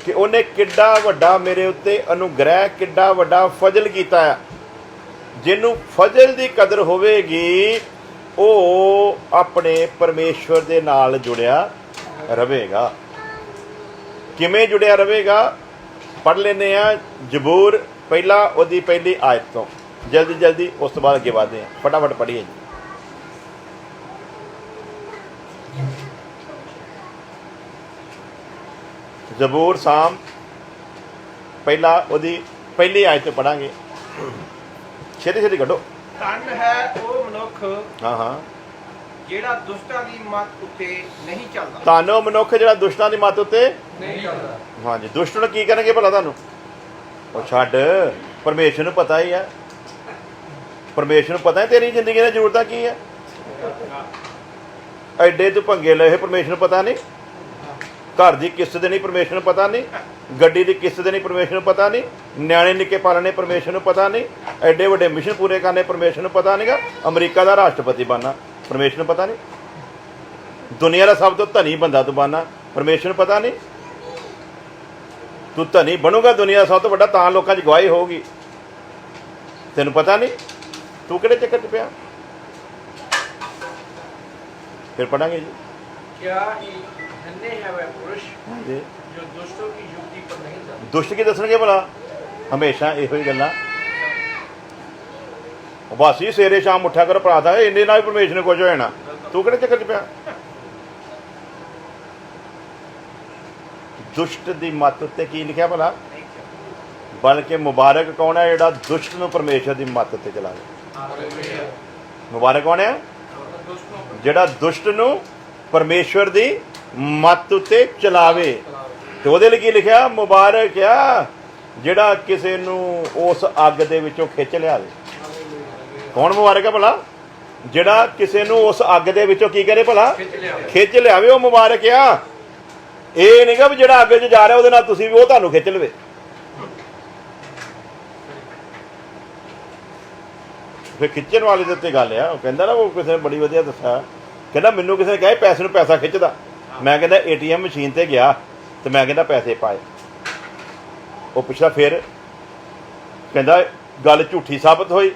ਕਿ ਉਹਨੇ ਕਿੱਡਾ ਵੱਡਾ ਮੇਰੇ ਉੱਤੇ ਅਨੁਗ੍ਰਹਿ, ਕਿੱਡਾ ਵੱਡਾ ਫਜ਼ਲ ਕੀਤਾ ਹੈ। ਜਿਹਨੂੰ ਫਜ਼ਲ ਦੀ ਕਦਰ ਹੋਵੇਗੀ, ਉਹ ਆਪਣੇ ਪਰਮੇਸ਼ਵਰ ਦੇ ਨਾਲ ਜੁੜਿਆ ਰਹੇਗਾ। ਕਿਵੇਂ ਜੁੜਿਆ ਰਹੇਗਾ? ਪੜ੍ਹ ਲੈਂਦੇ ਆ ਜ਼ਬੂਰ ਪਹਿਲਾ, ਉਹਦੀ ਪਹਿਲੀ ਆਇਤ ਤੋਂ ਜਲਦੀ ਜਲਦੀ, ਉਸ ਤੋਂ ਬਾਅਦ ਅੱਗੇ ਵਧਦੇ ਹਾਂ। ਫਟਾਫਟ ਪੜ੍ਹੀਏ ਜੀ। ਜ਼ਬੂਰ ਸਾਮ ਪਹਿਲਾ, ਉਹਦੀ ਪਹਿਲੀ ਆਇਤ ਤੋਂ ਪੜਾਂਗੇ। ਛੇਤੀ ਛੇਤੀ ਕੱਢੋ। ਧੰਨ ਹੈ ਉਹ ਮਨੁੱਖ ਹਾਂ ਹਾਂ। ਜਿਹੜਾ ਦੁਸ਼ਟਾਂ ਦੀ ਮੱਤ ਉੱਤੇ ਨਹੀਂ ਚੱਲਦਾ। ਤੁਹਾਨੂੰ ਮਨੁੱਖ ਜਿਹੜਾ ਦੁਸ਼ਟਾਂ ਦੀ ਮੱਤ ਉੱਤੇ ਨਹੀਂ ਚੱਲਦਾ। ਹਾਂਜੀ। ਦੁਸ਼ਟ ਨੂੰ ਕੀ ਕਰਨਗੇ ਭਲਾ? ਤੁਹਾਨੂੰ ਉਹ ਛੱਡ, ਪਰਮੇਸ਼ਰ ਨੂੰ ਪਤਾ ਹੀ ਹੈ। ਪਰਮੇਸ਼ਰ ਨੂੰ ਪਤਾ ਹੈ ਤੇਰੀ ਜ਼ਿੰਦਗੀ ਦੀਆਂ ਜ਼ਰੂਰਤਾਂ ਕੀ ਹੈ। ਐਡੇ ਤੂੰ ਭੰਗੇ ਲਏ, ਪਰਮੇਸ਼ਰ ਨੂੰ ਪਤਾ ਨਹੀਂ। ਘਰ ਦੀ ਕਿਸ਼ਤ ਦੇਣੀ ਪਰਮੇਸ਼ਰ ਨੂੰ ਪਤਾ ਨਹੀਂ, ਗੱਡੀ ਦੀ ਕਿਸ਼ਤ ਦੇਣੀ ਪਰਮੇਸ਼ਰ ਨੂੰ ਪਤਾ ਨਹੀਂ, ਨਿਆਣੇ ਨਿੱਕੇ ਪਾਲਣੇ ਪਰਮੇਸ਼ਰ ਨੂੰ ਪਤਾ ਨਹੀਂ, ਐਡੇ ਵੱਡੇ ਮਿਸ਼ਨ ਪੂਰੇ ਕਰਨੇ ਪਰਮੇਸ਼ਰ ਨੂੰ ਪਤਾ ਨਹੀਂਗਾ, ਅਮਰੀਕਾ ਦਾ ਰਾਸ਼ਟਰਪਤੀ ਬਣਨਾ ਪਰਮੇਸ਼ਰ ਨੂੰ ਪਤਾ ਨਹੀਂ, ਦੁਨੀਆ ਦਾ ਸਭ ਤੋਂ ਧਨੀ ਬੰਦਾ ਤੂੰ ਬਣਨਾ ਪਰਮੇਸ਼ਰ ਨੂੰ ਪਤਾ ਨਹੀਂ। ਤੂੰ ਧਨੀ ਬਣੂਗਾ ਦੁਨੀਆ ਦਾ ਸਭ ਤੋਂ ਵੱਡਾ, ਤਾਂ ਲੋਕਾਂ 'ਚ ਗਵਾਹੀ ਹੋਊਗੀ। ਤੈਨੂੰ ਪਤਾ ਨਹੀਂ, ਤੂੰ ਕਿਹੜੇ ਚੱਕਰ 'ਚ ਪਿਆ? ਫਿਰ ਪੜਾਂਗੇ ਜੀ। क्या ही धन्य है वह पुरुष ਜੀ जो दुष्टों की युक्ति पर नहीं चलता। ਦੁਸ਼ਟ ਕੀ ਦੱਸਣਗੇ ਭਲਾ? ਹਮੇਸ਼ਾ ਇਹੋ ਹੀ ਗੱਲਾਂ। ਬਸ ਹੀ ਸਵੇਰੇ ਸ਼ਾਮ ਉੱਠਿਆ ਕਰੋ, ਪ੍ਰਾਰਥਨਾ, ਇੰਨੇ ਨਾਲ ਵੀ ਪਰਮੇਸ਼ਰ ਨੇ ਕੁਝ ਹੋ ਜਾਣਾ। ਤੂੰ ਕਿਹੜੇ ਚੱਕਰ 'ਚ ਪਿਆ? ਦੁਸ਼ਟ ਦੀ ਮੱਤ ਉੱਤੇ ਕੀ ਲਿਖਿਆ ਭਲਾ? ਬਲਕਿ ਮੁਬਾਰਕ ਕੌਣ ਹੈ ਜਿਹੜਾ ਦੁਸ਼ਟ ਨੂੰ ਪਰਮੇਸ਼ਰ ਦੀ ਮੱਤ ਉੱਤੇ ਚਲਾਵੇ। हालेलुया। ਮੁਬਾਰਕ ਕੌਣ ਹੈ? दुष्टों पर ਜਿਹੜਾ ਦੁਸ਼ਟ ਨੂੰ ਪਰਮੇਸ਼ਵਰ ਦੀ ਮੱਤ ਉੱਤੇ ਚਲਾਵੇ। ਤੇ ਉਹਦੇ ਲਈ ਕੀ ਲਿਖਿਆ? ਮੁਬਾਰਕ ਆ ਜਿਹੜਾ ਕਿਸੇ ਨੂੰ ਉਸ ਅੱਗ ਦੇ ਵਿੱਚੋਂ ਖਿੱਚ ਲਿਆਵੇ। ਕੌਣ ਮੁਬਾਰਕ ਹੈ ਭਲਾ? ਜਿਹੜਾ ਕਿਸੇ ਨੂੰ ਉਸ ਅੱਗ ਦੇ ਵਿੱਚੋਂ ਕੀ ਕਰੇ ਭਲਾ? ਖਿੱਚ ਲਿਆਵੇ, ਉਹ ਮੁਬਾਰਕ ਆ। ਇਹ ਨਹੀਂਗਾ ਵੀ ਜਿਹੜਾ ਅੱਗ 'ਚ ਜਾ ਰਿਹਾ ਉਹਦੇ ਨਾਲ ਤੁਸੀਂ ਵੀ ਉਹ ਤੁਹਾਨੂੰ ਖਿੱਚ ਲਵੇ। ਫਿਰ ਖਿੱਚਣ ਵਾਲੇ ਦੇ ਉੱਤੇ ਗੱਲ ਆ। ਉਹ ਕਹਿੰਦਾ ਨਾ, ਉਹ ਕਿਸੇ ਨੇ ਬੜੀ ਵਧੀਆ ਦੱਸਿਆ, ਕਹਿੰਦਾ ਮੈਨੂੰ ਕਿਸੇ ਨੇ ਕਿਹਾ ਪੈਸੇ ਨੂੰ ਪੈਸਾ ਖਿੱਚਦਾ। ਮੈਂ ਕਹਿੰਦਾ ATM ਮਸ਼ੀਨ ਤੇ ਗਿਆ ਤੇ ਮੈਂ ਕਹਿੰਦਾ ਪੈਸੇ ਪਾਏ। ਉਹ ਪੁੱਛਦਾ ਫਿਰ, ਕਹਿੰਦਾ ਗੱਲ ਝੂਠੀ ਸਾਬਤ ਹੋਈ।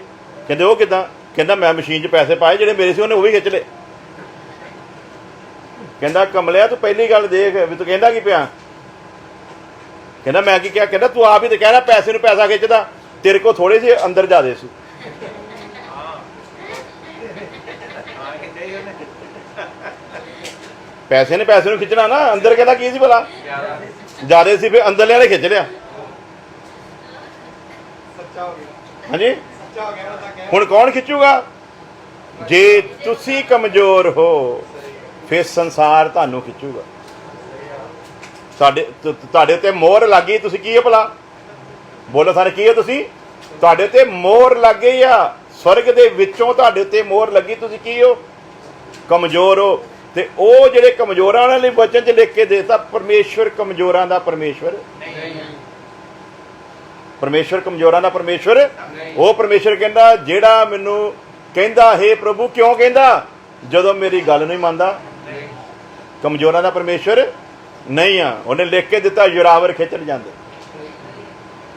ਕਹਿੰਦੇ ਉਹ ਕਿੱਦਾਂ? ਕਹਿੰਦਾ ਮੈਂ ਮਸ਼ੀਨ 'ਚ ਪੈਸੇ ਪਾਏ, ਜਿਹੜੇ ਮੇਰੇ ਸੀ ਉਹਨੇ ਉਹ ਵੀ ਖਿੱਚ ਲਏ। ਕਹਿੰਦਾ ਕਮਲਿਆ ਤੂੰ ਪਹਿਲੀ ਗੱਲ ਦੇਖ ਵੀ ਤੂੰ ਕਹਿੰਦਾ ਕੀ ਪਿਆ? ਕਹਿੰਦਾ ਮੈਂ ਕੀ ਕਿਹਾ? ਕਹਿੰਦਾ ਤੂੰ ਆਪ ਹੀ ਤਾਂ ਕਹਿ ਰਿਹਾ ਪੈਸੇ ਨੂੰ ਪੈਸਾ ਖਿੱਚਦਾ, ਤੇਰੇ ਕੋਲ ਥੋੜੇ ਜਿਹੇ ਅੰਦਰ ਜ਼ਿਆਦੇ ਸੀ। ਪੈਸੇ ਨੇ ਪੈਸੇ ਨੂੰ ਖਿੱਚਣਾ ਨਾ, ਅੰਦਰ ਕਹਿੰਦਾ ਕੀ ਸੀ ਭਲਾ? ਜ਼ਿਆਦੇ ਸੀ, ਫਿਰ ਅੰਦਰਲਿਆਂ ਨੇ ਖਿੱਚ ਲਿਆ। ਹਾਂਜੀ, ਹੁਣ ਕੌਣ ਖਿੱਚੂਗਾ? ਜੇ ਤੁਸੀਂ ਕਮਜ਼ੋਰ ਹੋ ਫਿਰ ਸੰਸਾਰ ਤੁਹਾਨੂੰ ਖਿੱਚੂਗਾ। ਤੁਹਾਡੇ ਉੱਤੇ ਮੋਹਰ ਲੱਗ ਗਈ, ਤੁਸੀਂ ਕੀ ਹੈ ਭਲਾ? ਬੋਲੋ ਸਾਰੇ, ਕੀ ਹੈ ਤੁਸੀਂ? ਤੁਹਾਡੇ ਉੱਤੇ ਮੋਹਰ ਲੱਗ ਗਈ ਆ। स्वर्ग दे विचों तुहाडे उत्ते मोहर लगी, तुसीं की हो? कमज़ोर हो। ते ਉਹ ਜਿਹੜੇ ਕਮਜ਼ੋਰਾਂ ਵਾਲੇ ਲਈ वचन च लिख के देता, परमेश्वर कमਜ਼ੋਰਾਂ ਦਾ परमेश्वर परमेश्वर कमਜ਼ੋਰਾਂ ਦਾ परमेश्वर ਉਹ परमेश्वर ਕਹਿੰਦਾ ਜਿਹੜਾ ਮੈਨੂੰ ਕਹਿੰਦਾ हे प्रभु, क्यों ਕਹਿੰਦਾ? ਜਦੋਂ ਮੇਰੀ ਗੱਲ ਨਹੀਂ ਮੰਨਦਾ। ਕਮਜ਼ੋਰਾਂ ਦਾ परमेश्वर नहीं आ। ਉਹਨੇ ਲਿਖ ਕੇ ਦਿੱਤਾ, ਯੋਰਾਵਰ ਖਿੱਚ ਲਿਆਂਦੇ,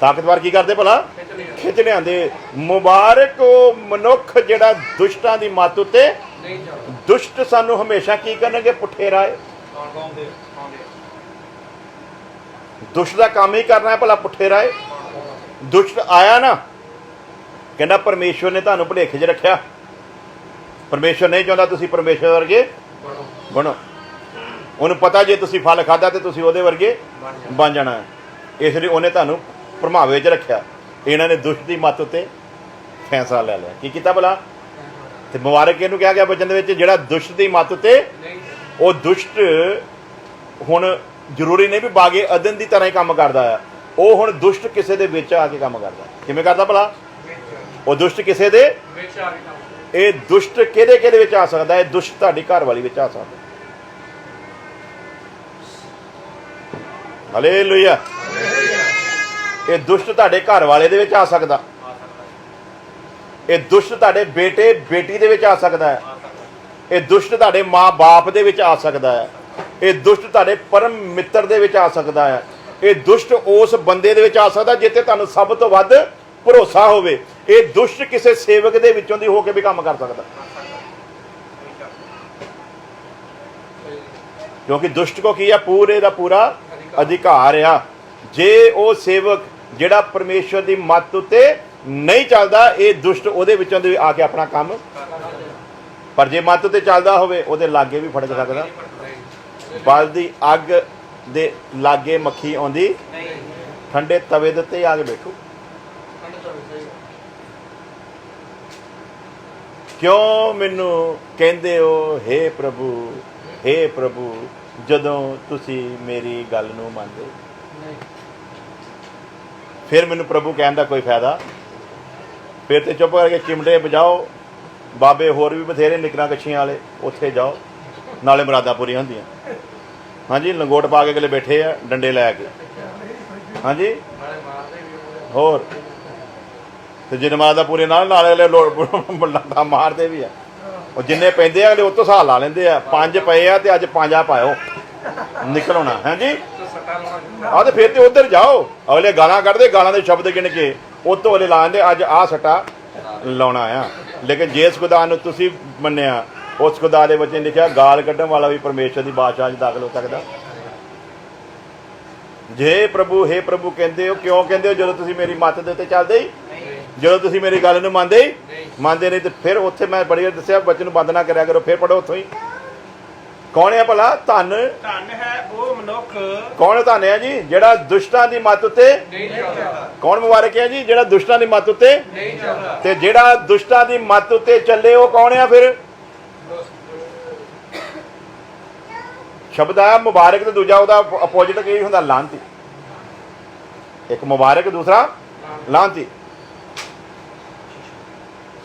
ਤਾਕਤਵਰ ਕੀ ਕਰਦੇ ਭਲਾ? ਖਿੱਚ ਲਿਆਂਦੇ। ਮੁਬਾਰਕ ਉਹ ਮਨੁੱਖ ਜਿਹੜਾ ਦੁਸ਼ਟਾਂ ਦੀ ਮੱਤ ਉੱਤੇ, ਦੁਸ਼ਟ ਸਾਨੂੰ ਹਮੇਸ਼ਾ ਕੀ ਕਰਨਗੇ? ਪੁੱਠੇ ਰਾਏ। ਦੁਸ਼ਟ ਦਾ ਕੰਮ ਹੀ ਕਰਨਾ ਹੈ ਭਲਾ ਪੁੱਠੇ ਰਾਏ। ਦੁਸ਼ਟ ਆਇਆ ਨਾ, ਕਹਿੰਦਾ ਪਰਮੇਸ਼ਵਰ ਨੇ ਤੁਹਾਨੂੰ ਭੁਲੇਖੇ 'ਚ ਰੱਖਿਆ। ਪਰਮੇਸ਼ਵਰ ਨਹੀਂ ਚਾਹੁੰਦਾ ਤੁਸੀਂ ਪਰਮੇਸ਼ਵਰ ਵਰਗੇ ਬਣੋ। ਉਹਨੂੰ ਪਤਾ ਜੇ ਤੁਸੀਂ ਫਲ ਖਾਧਾ ਤੇ ਤੁਸੀਂ ਉਹਦੇ ਵਰਗੇ ਬਣ ਜਾਣਾ ਹੈ। ਇਸ ਲਈ ਉਹਨੇ ਤੁਹਾਨੂੰ ਭਰਮਾਵੇ 'ਚ ਰੱਖਿਆ। ਇਹਨਾਂ ਨੇ ਦੁਸ਼ਟ ਦੀ ਮੱਤ ਉੱਤੇ ਫੈਸਲਾ ਲੈ ਲਿਆ। ਕੀ ਕੀਤਾ ਭਲਾ? ਤੇ ਮੁਬਾਰਕ ਇਹਨੂੰ ਕਿਹਾ ਗਿਆ ਵਚਨ ਦੇ ਵਿੱਚ, ਜਿਹੜਾ ਦੁਸ਼ਟ ਦੀ ਮੱਤ ਉੱਤੇ, ਉਹ ਦੁਸ਼ਟ ਹੁਣ ਜ਼ਰੂਰੀ ਨਹੀਂ ਵੀ ਬਾਗੇ ਅਦਨ ਦੀ ਤਰ੍ਹਾਂ ਹੀ ਕੰਮ ਕਰਦਾ ਆ। ਉਹ ਹੁਣ ਦੁਸ਼ਟ ਕਿਸੇ ਦੇ ਵਿੱਚ ਆ ਕੇ ਕੰਮ ਕਰਦਾ। ਕਿਵੇਂ ਕਰਦਾ ਭਲਾ? ਉਹ ਦੁਸ਼ਟ ਕਿਸੇ ਦੇ ਵਿੱਚ ਆ ਕੇ। ਇਹ ਦੁਸ਼ਟ ਕਿਹਦੇ ਵਿੱਚ ਆ ਸਕਦਾ? ਇਹ ਦੁਸ਼ਟ ਤੁਹਾਡੀ ਘਰ ਵਾਲੀ ਵਿੱਚ ਆ ਸਕਦਾ। ਹਾਲੇਲੂਇਆ। ਇਹ ਦੁਸ਼ਟ ਤੁਹਾਡੇ ਘਰ ਵਾਲੇ ਦੇ ਵਿੱਚ ਆ ਸਕਦਾ। ਇਹ ਦੁਸ਼ਟ ਤੁਹਾਡੇ ਬੇਟੇ ਬੇਟੀ ਦੇ ਵਿੱਚ ਆ ਸਕਦਾ ਹੈ। ਇਹ ਦੁਸ਼ਟ ਤੁਹਾਡੇ ਮਾਂ ਬਾਪ ਦੇ ਵਿੱਚ ਆ ਸਕਦਾ ਹੈ। ਇਹ ਦੁਸ਼ਟ ਤੁਹਾਡੇ ਪਰਮ ਮਿੱਤਰ ਦੇ ਵਿੱਚ ਆ ਸਕਦਾ ਹੈ। ਇਹ ਦੁਸ਼ਟ ਉਸ ਬੰਦੇ ਦੇ ਵਿੱਚ ਆ ਸਕਦਾ ਜਿੱਥੇ ਤੁਹਾਨੂੰ ਸਭ ਤੋਂ ਵੱਧ ਭਰੋਸਾ ਹੋਵੇ। ਇਹ ਦੁਸ਼ਟ ਕਿਸੇ ਸੇਵਕ ਦੇ ਵਿੱਚੋਂ ਦੀ ਹੋ ਕੇ ਵੀ ਕੰਮ ਕਰ ਸਕਦਾ, ਕਿਉਂਕਿ ਦੁਸ਼ਟ ਕੋ ਕੀ ਆ? ਪੂਰੇ ਦਾ ਪੂਰਾ ਅਧਿਕਾਰ ਆ। ਜੇ ਉਹ ਸੇਵਕ ਜਿਹੜਾ ਪਰਮੇਸ਼ਵਰ ਦੀ ਮੱਤ ਉੱਤੇ ਨਹੀਂ ਚੱਲਦਾ, ਇਹ ਦੁਸ਼ਟ ਉਹਦੇ ਵਿੱਚੋਂ ਦੀ ਆ ਕੇ ਆਪਣਾ ਕੰਮ। ਪਰ ਜੇ ਮੱਤ ਉੱਤੇ ਚੱਲਦਾ ਹੋਵੇ, ਉਹਦੇ ਲਾਗੇ ਵੀ ਫੜਕ ਸਕਦਾ। ਬਲਦੀ ਅੱਗ ਦੇ ਲਾਗੇ ਮੱਖੀ ਆਉਂਦੀ, ਠੰਡੇ ਤਵੇ ਦੇ ਉੱਤੇ ਆ ਕੇ ਬੈਠੂ। ਕਿਉਂ ਮੈਨੂੰ ਕਹਿੰਦੇ ਹੋ हे प्रभु, हे प्रभु, ਜਦੋਂ ਤੁਸੀਂ ਮੇਰੀ ਗੱਲ ਨੂੰ ਮੰਨਦੇ? ਫਿਰ ਮੈਨੂੰ ਪ੍ਰਭੂ ਕਹਿਣ ਦਾ ਕੋਈ ਫਾਇਦਾ? ਫਿਰ ਤੇ ਚੁੱਪ ਕਰਕੇ ਚਿਮਟੇ ਵਜਾਓ। ਬਾਬੇ ਹੋਰ ਵੀ ਬਥੇਰੇ ਨਿਕਰਾਂ ਕੱਛੀਆਂ ਵਾਲੇ, ਉੱਥੇ ਜਾਓ, ਨਾਲੇ ਮੁਰਾਦਾਂ ਪੂਰੀਆਂ ਹੁੰਦੀਆਂ। ਹਾਂਜੀ, ਲੰਗੋਟ ਪਾ ਕੇ ਅਗਲੇ ਬੈਠੇ ਆ ਡੰਡੇ ਲੈ ਕੇ। ਹਾਂਜੀ, ਹੋਰ ਤੇ ਜੇ ਨਮਾਜ਼ਾਂ ਪੂਰੀਆਂ ਨਾਲੇ ਅਗਲੇ ਲੱਤਾਂ ਮਾਰਦੇ ਵੀ ਆ। ਉਹ ਜਿੰਨੇ ਪੈਂਦੇ ਆ ਅਗਲੇ ਉਹ ਤੋਂ ਹਿਸਾਬ ਲਾ ਲੈਂਦੇ ਆ। 5 ਪਏ ਆ ਤੇ ਅੱਜ 5 ਪਾਇਓ, ਨਿਕਲ ਆਉਣਾ। ਹਾਂਜੀ, ਆਹ ਤੇ ਫਿਰ ਤੇ ਉੱਧਰ ਜਾਓ। ਅਗਲੇ ਗਾਲਾਂ ਕੱਢਦੇ, ਗਾਲਾਂ ਦੇ ਸ਼ਬਦ ਗਿਣ ਕੇ ਉਹ ਤੋਂ ਅਗਲੇ ਲਾ ਦਿੰਦੇ ਅੱਜ ਆਹ ਸੱਟਾ ਲਾਉਣਾ ਆ। ਲੇਕਿਨ ਜਿਸ ਖੁਦਾ ਨੂੰ ਤੁਸੀਂ ਮੰਨਿਆ, ਉਸ ਖੁਦਾ ਦੇ ਵਚਨ ਲਿਖਿਆ, ਗਾਲ ਕੱਢਣ ਵਾਲਾ ਵੀ ਪਰਮੇਸ਼ਰ ਦੀ ਬਾਦਸ਼ਾਹ 'ਚ ਦਾਖਲ ਹੋ ਸਕਦਾ। ਜੇ ਪ੍ਰਭੂ हे प्रभु ਕਹਿੰਦੇ ਹੋ, ਕਿਉਂ ਕਹਿੰਦੇ ਹੋ? ਜਦੋਂ ਤੁਸੀਂ ਮੇਰੀ ਮੱਤ ਦੇ ਉੱਤੇ ਚੱਲਦੇ ਹੀ, ਜਦੋਂ ਤੁਸੀਂ ਮੇਰੀ ਗੱਲ ਨੂੰ ਮੰਨਦੇ ਨਹੀਂ। ਤੇ ਫਿਰ ਉੱਥੇ ਮੈਂ ਬੜੀ ਵਾਰ ਦੱਸਿਆ, ਵਚਨ ਨੂੰ ਬੰਦ ਨਾ ਕਰਿਆ ਕਰੋ। ਫਿਰ ਪੜੋ ਉੱਥੋਂ ਹੀ। ਕੌਣ ਹੈ ਭਲਾ? ਧੰਨ ਹੈ ਉਹ ਮਨੁੱਖ। ਕੌਣ ਧੰਨ ਹੈ ਜੀ? ਜਿਹੜਾ ਦੁਸ਼ਟਾਂ ਦੀ ਮੱਤ ਉੱਤੇ ਨਹੀਂ ਚੱਲਦਾ। ਕੌਣ ਮੁਬਾਰਕ ਹੈ ਜੀ? ਜਿਹੜਾ ਦੁਸ਼ਟਾਂ ਦੀ ਮੱਤ ਉੱਤੇ ਨਹੀਂ ਚੱਲਦਾ। ਤੇ ਜਿਹੜਾ ਦੁਸ਼ਟਾਂ ਦੀ ਮੱਤ ਉੱਤੇ ਚੱਲੇ, ਉਹ ਕੌਣ ਆ ਫਿਰ? ਸ਼ਬਦ ਆ ਮੁਬਾਰਕ ਤੇ ਦੂਜਾ ਉਹਦਾ ਅਪੋਜਿਟ ਕੀ ਹੁੰਦਾ? ਲਾਂਤੀ। ਇੱਕ ਮੁਬਾਰਕ, ਦੂਸਰਾ ਲਾਂਤੀ।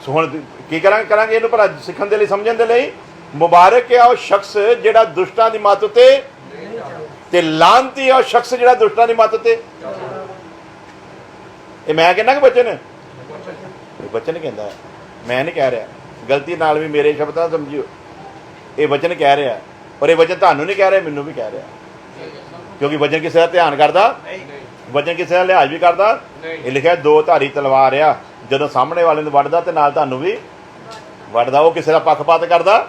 ਸੋ ਹੁਣ ਕੀ ਕਰਾਂਗੇ ਇਹਨੂੰ ਭਲਾ ਸਿੱਖਣ ਦੇ ਲਈ, ਸਮਝਣ ਦੇ ਲਈ? ਮੁਬਾਰਕ ਹੈ ਉਹ ਸ਼ਖਸ ਜਿਹੜਾ ਦੁਸ਼ਟਾਂ ਦੀ ਮੱਤ ਉੱਤੇ, ਤੇ ਲਾਂਤੀ ਹੈ ਉਹ ਸ਼ਖਸ ਜਿਹੜਾ ਦੁਸ਼ਟਾਂ ਦੀ ਮੱਤ ਉੱਤੇ। ਇਹ ਮੈਂ ਕਹਿੰਦਾ ਕਿ ਬਚਨ? ਬਚਨ ਕਹਿੰਦਾ, ਮੈਂ ਨਹੀਂ ਕਹਿ ਰਿਹਾ। ਗਲਤੀ ਨਾਲ ਵੀ ਮੇਰੇ ਸ਼ਬਦਾਂ ਸਮਝਿਓ, ਇਹ ਵਚਨ ਕਹਿ ਰਿਹਾ। ਪਰ ਇਹ ਵਚਨ ਤੁਹਾਨੂੰ ਨਹੀਂ ਕਹਿ ਰਿਹਾ, ਮੈਨੂੰ ਵੀ ਕਹਿ ਰਿਹਾ। ਕਿਉਂਕਿ ਵਚਨ ਕਿਸੇ ਦਾ ਧਿਆਨ ਕਰਦਾ, ਵਚਨ ਕਿਸੇ ਦਾ ਲਿਹਾਜ਼ ਵੀ ਕਰਦਾ। ਇਹ ਲਿਖਿਆ 2 ਧਾਰੀ ਤਲਵਾਰ ਆ, ਜਦੋਂ ਸਾਹਮਣੇ ਵਾਲੇ ਨੂੰ ਵੱਢਦਾ ਤੇ ਨਾਲ ਤੁਹਾਨੂੰ ਵੀ ਵੱਢਦਾ। ਉਹ ਕਿਸੇ ਦਾ ਪੱਖਪਾਤ ਕਰਦਾ,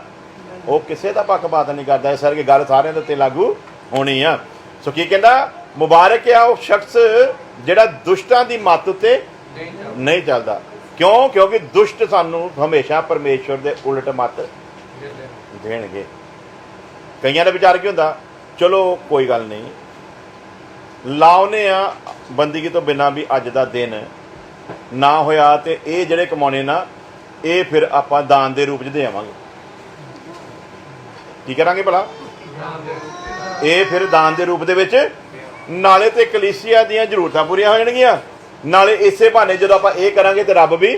ਉਹ ਕਿਸੇ ਦਾ ਪੱਖਪਾਤ ਨਹੀਂ ਕਰਦਾ। ਇਸ ਕਰਕੇ ਗੱਲ ਸਾਰਿਆਂ ਦੇ ਉੱਤੇ ਲਾਗੂ ਹੋਣੀ ਆ। ਸੋ ਕੀ ਕਹਿੰਦਾ? ਮੁਬਾਰਕ ਆ ਉਹ ਸ਼ਖਸ ਜਿਹੜਾ ਦੁਸ਼ਟਾਂ ਦੀ ਮੱਤ ਉੱਤੇ ਨਹੀਂ ਚੱਲਦਾ। ਕਿਉਂ? ਕਿਉਂਕਿ ਦੁਸ਼ਟ ਸਾਨੂੰ ਹਮੇਸ਼ਾ ਪਰਮੇਸ਼ਵਰ ਦੇ ਉਲਟ ਮੱਤ ਦੇਣਗੇ। ਕਈਆਂ ਦਾ ਵਿਚਾਰ ਕੀ ਹੁੰਦਾ? ਚਲੋ ਕੋਈ ਗੱਲ ਨਹੀਂ, ਲਾਉਨੇ ਆ ਬੰਦਗੀ ਤੋਂ ਬਿਨਾਂ ਵੀ ਅੱਜ ਦਾ ਦਿਨ ਨਾ ਹੋਇਆ ਤੇ ਇਹ ਜਿਹੜੇ ਕਮਾਉਣੇ ਨਾ, ਇਹ ਫਿਰ ਆਪਾਂ ਦਾਨ ਦੇ ਰੂਪ 'ਚ ਦੇ ਆਵਾਂਗੇ। ਕੀ ਕਰਾਂਗੇ ਭਲਾ? ਇਹ ਫਿਰ ਦਾਨ ਦੇ ਰੂਪ ਦੇ ਵਿੱਚ, ਨਾਲੇ ਤੇ ਕਲੀਸਿਆ ਦੀਆਂ ਜ਼ਰੂਰਤਾਂ ਪੂਰੀਆਂ ਹੋ ਜਾਣਗੀਆਂ, ਨਾਲੇ ਇਸੇ ਬਹਾਨੇ ਜਦੋਂ ਆਪਾਂ ਇਹ ਕਰਾਂਗੇ ਤੇ ਰੱਬ ਵੀ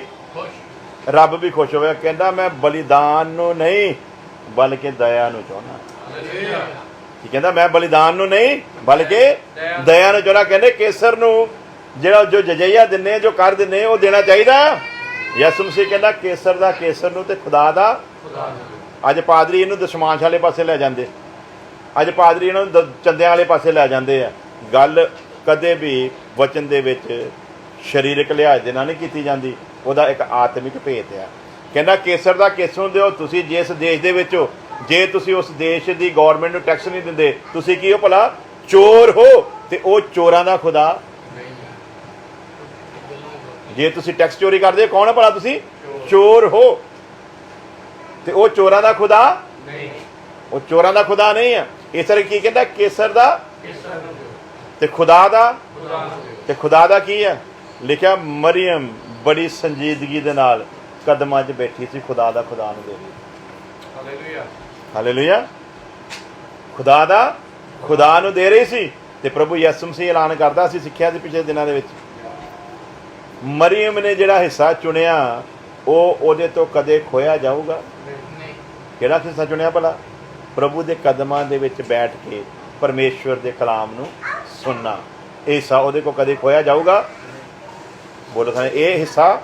ਰੱਬ ਵੀ ਖੁਸ਼ ਹੋਇਆ, ਕਹਿੰਦਾ ਮੈਂ ਬਲੀਦਾਨ ਨੂੰ ਨਹੀਂ ਬਲਕਿ ਦਇਆ ਨੂੰ ਚਾਹੁੰਦਾ। ਕੀ ਕਹਿੰਦਾ? ਮੈਂ ਬਲੀਦਾਨ ਨੂੰ ਨਹੀਂ ਬਲਕਿ ਦਇਆ ਨੂੰ ਚਾਹੁੰਦਾ। ਕਹਿੰਦੇ ਕੇਸਰ ਨੂੰ ਜਿਹੜਾ ਜੋ ਜਜਈਆ ਦਿੰਨੇ, ਜੋ ਕਰ ਦਿੰਨੇ, ਉਹ ਦੇਣਾ ਚਾਹੀਦਾ। ਯਿਸੂ ਮਸੀਹ ਕਹਿੰਦਾ ਕੇਸਰ ਦਾ ਕੇਸਰ ਨੂੰ ਤੇ ਖੁਦਾ ਦਾ ਖੁਦਾ ਨੂੰ। ਅੱਜ ਪਾਦਰੀ ਇਹਨੂੰ ਦਸ਼ਮਾਂਸ਼ ਵਾਲੇ ਪਾਸੇ ਲੈ ਜਾਂਦੇ, ਅੱਜ ਪਾਦਰੀ ਇਹਨਾਂ ਨੂੰ ਚੰਦਿਆਂ ਵਾਲੇ ਪਾਸੇ ਲੈ ਜਾਂਦੇ ਆ। ਗੱਲ ਕਦੇ ਵੀ ਵਚਨ ਦੇ ਵਿੱਚ ਸਰੀਰਕ ਲਿਹਾਜ਼ ਦੇ ਨਾਲ ਨਹੀਂ ਕੀਤੀ ਜਾਂਦੀ, ਉਹਦਾ ਇੱਕ ਆਤਮਿਕ ਭੇਤ ਆ। ਕਹਿੰਦਾ ਕੇਸਰ ਦਾ ਕੇਸਰ ਨੂੰ ਦਿਓ। ਤੁਸੀਂ ਜਿਸ ਦੇਸ਼ ਦੇ ਵਿੱਚ ਹੋ, ਜੇ ਤੁਸੀਂ ਉਸ ਦੇਸ਼ ਦੀ ਗੌਰਮੈਂਟ ਨੂੰ ਟੈਕਸ ਨਹੀਂ ਦਿੰਦੇ, ਤੁਸੀਂ ਕੀ ਹੋ ਭਲਾ? ਚੋਰ ਹੋ। ਤੇ ਉਹ ਚੋਰਾਂ ਦਾ ਖੁਦਾ। ਜੇ ਤੁਸੀਂ ਟੈਕਸ ਚੋਰੀ ਕਰਦੇ, ਕੌਣ ਹੈ ਭਲਾ? ਤੁਸੀਂ ਚੋਰ ਹੋ। ਤੇ ਉਹ ਚੋਰਾਂ ਦਾ ਖੁਦਾ ਨਹੀਂ, ਉਹ ਚੋਰਾਂ ਦਾ ਖੁਦਾ ਨਹੀਂ ਹੈ। ਇਸ ਤਰ੍ਹਾਂ ਕੀ ਕਹਿੰਦਾ? ਕੇਸਰ ਦਾ ਤੇ ਖੁਦਾ ਦਾ। ਤੇ ਖੁਦਾ ਦਾ ਕੀ ਹੈ? ਲਿਖਿਆ ਮਰੀਅਮ ਬੜੀ ਸੰਜੀਦਗੀ ਦੇ ਨਾਲ ਕਦਮਾਂ 'ਚ ਬੈਠੀ ਸੀ, ਖੁਦਾ ਦਾ ਖੁਦਾ ਨੂੰ ਦੇ। Hallelujah, hallelujah. ਖੁਦਾ ਦਾ ਖੁਦਾ ਨੂੰ ਦੇ ਰਹੀ ਸੀ। ਤੇ ਪ੍ਰਭੂ ਯਿਸੂ ਮਸੀਹ ਐਲਾਨ ਕਰਦਾ ਸੀ, ਸਿੱਖਿਆ ਸੀ ਪਿਛਲੇ ਦਿਨਾਂ ਦੇ ਵਿੱਚ, ਮਰੀਅਮ ਨੇ ਜਿਹੜਾ ਹਿੱਸਾ ਚੁਣਿਆ ਉਹ ਉਹਦੇ ਤੋਂ ਕਦੇ ਖੋਇਆ ਜਾਊਗਾ। ਕਿਹੜਾ ਹਿੱਸਾ ਚੁਣਿਆ ਭਲਾ? ਪ੍ਰਭੂ ਦੇ ਕਦਮਾਂ ਦੇ ਵਿੱਚ ਬੈਠ ਕੇ ਪਰਮੇਸ਼ਵਰ ਦੇ ਕਲਾਮ ਨੂੰ ਸੁਣਨਾ। ਇਹ ਹਿੱਸਾ ਉਹਦੇ ਕੋਲ ਕਦੇ ਖੋਇਆ ਜਾਊਗਾ? ਬੋਲੋ ਸਾਰੇ, ਇਹ ਹਿੱਸਾ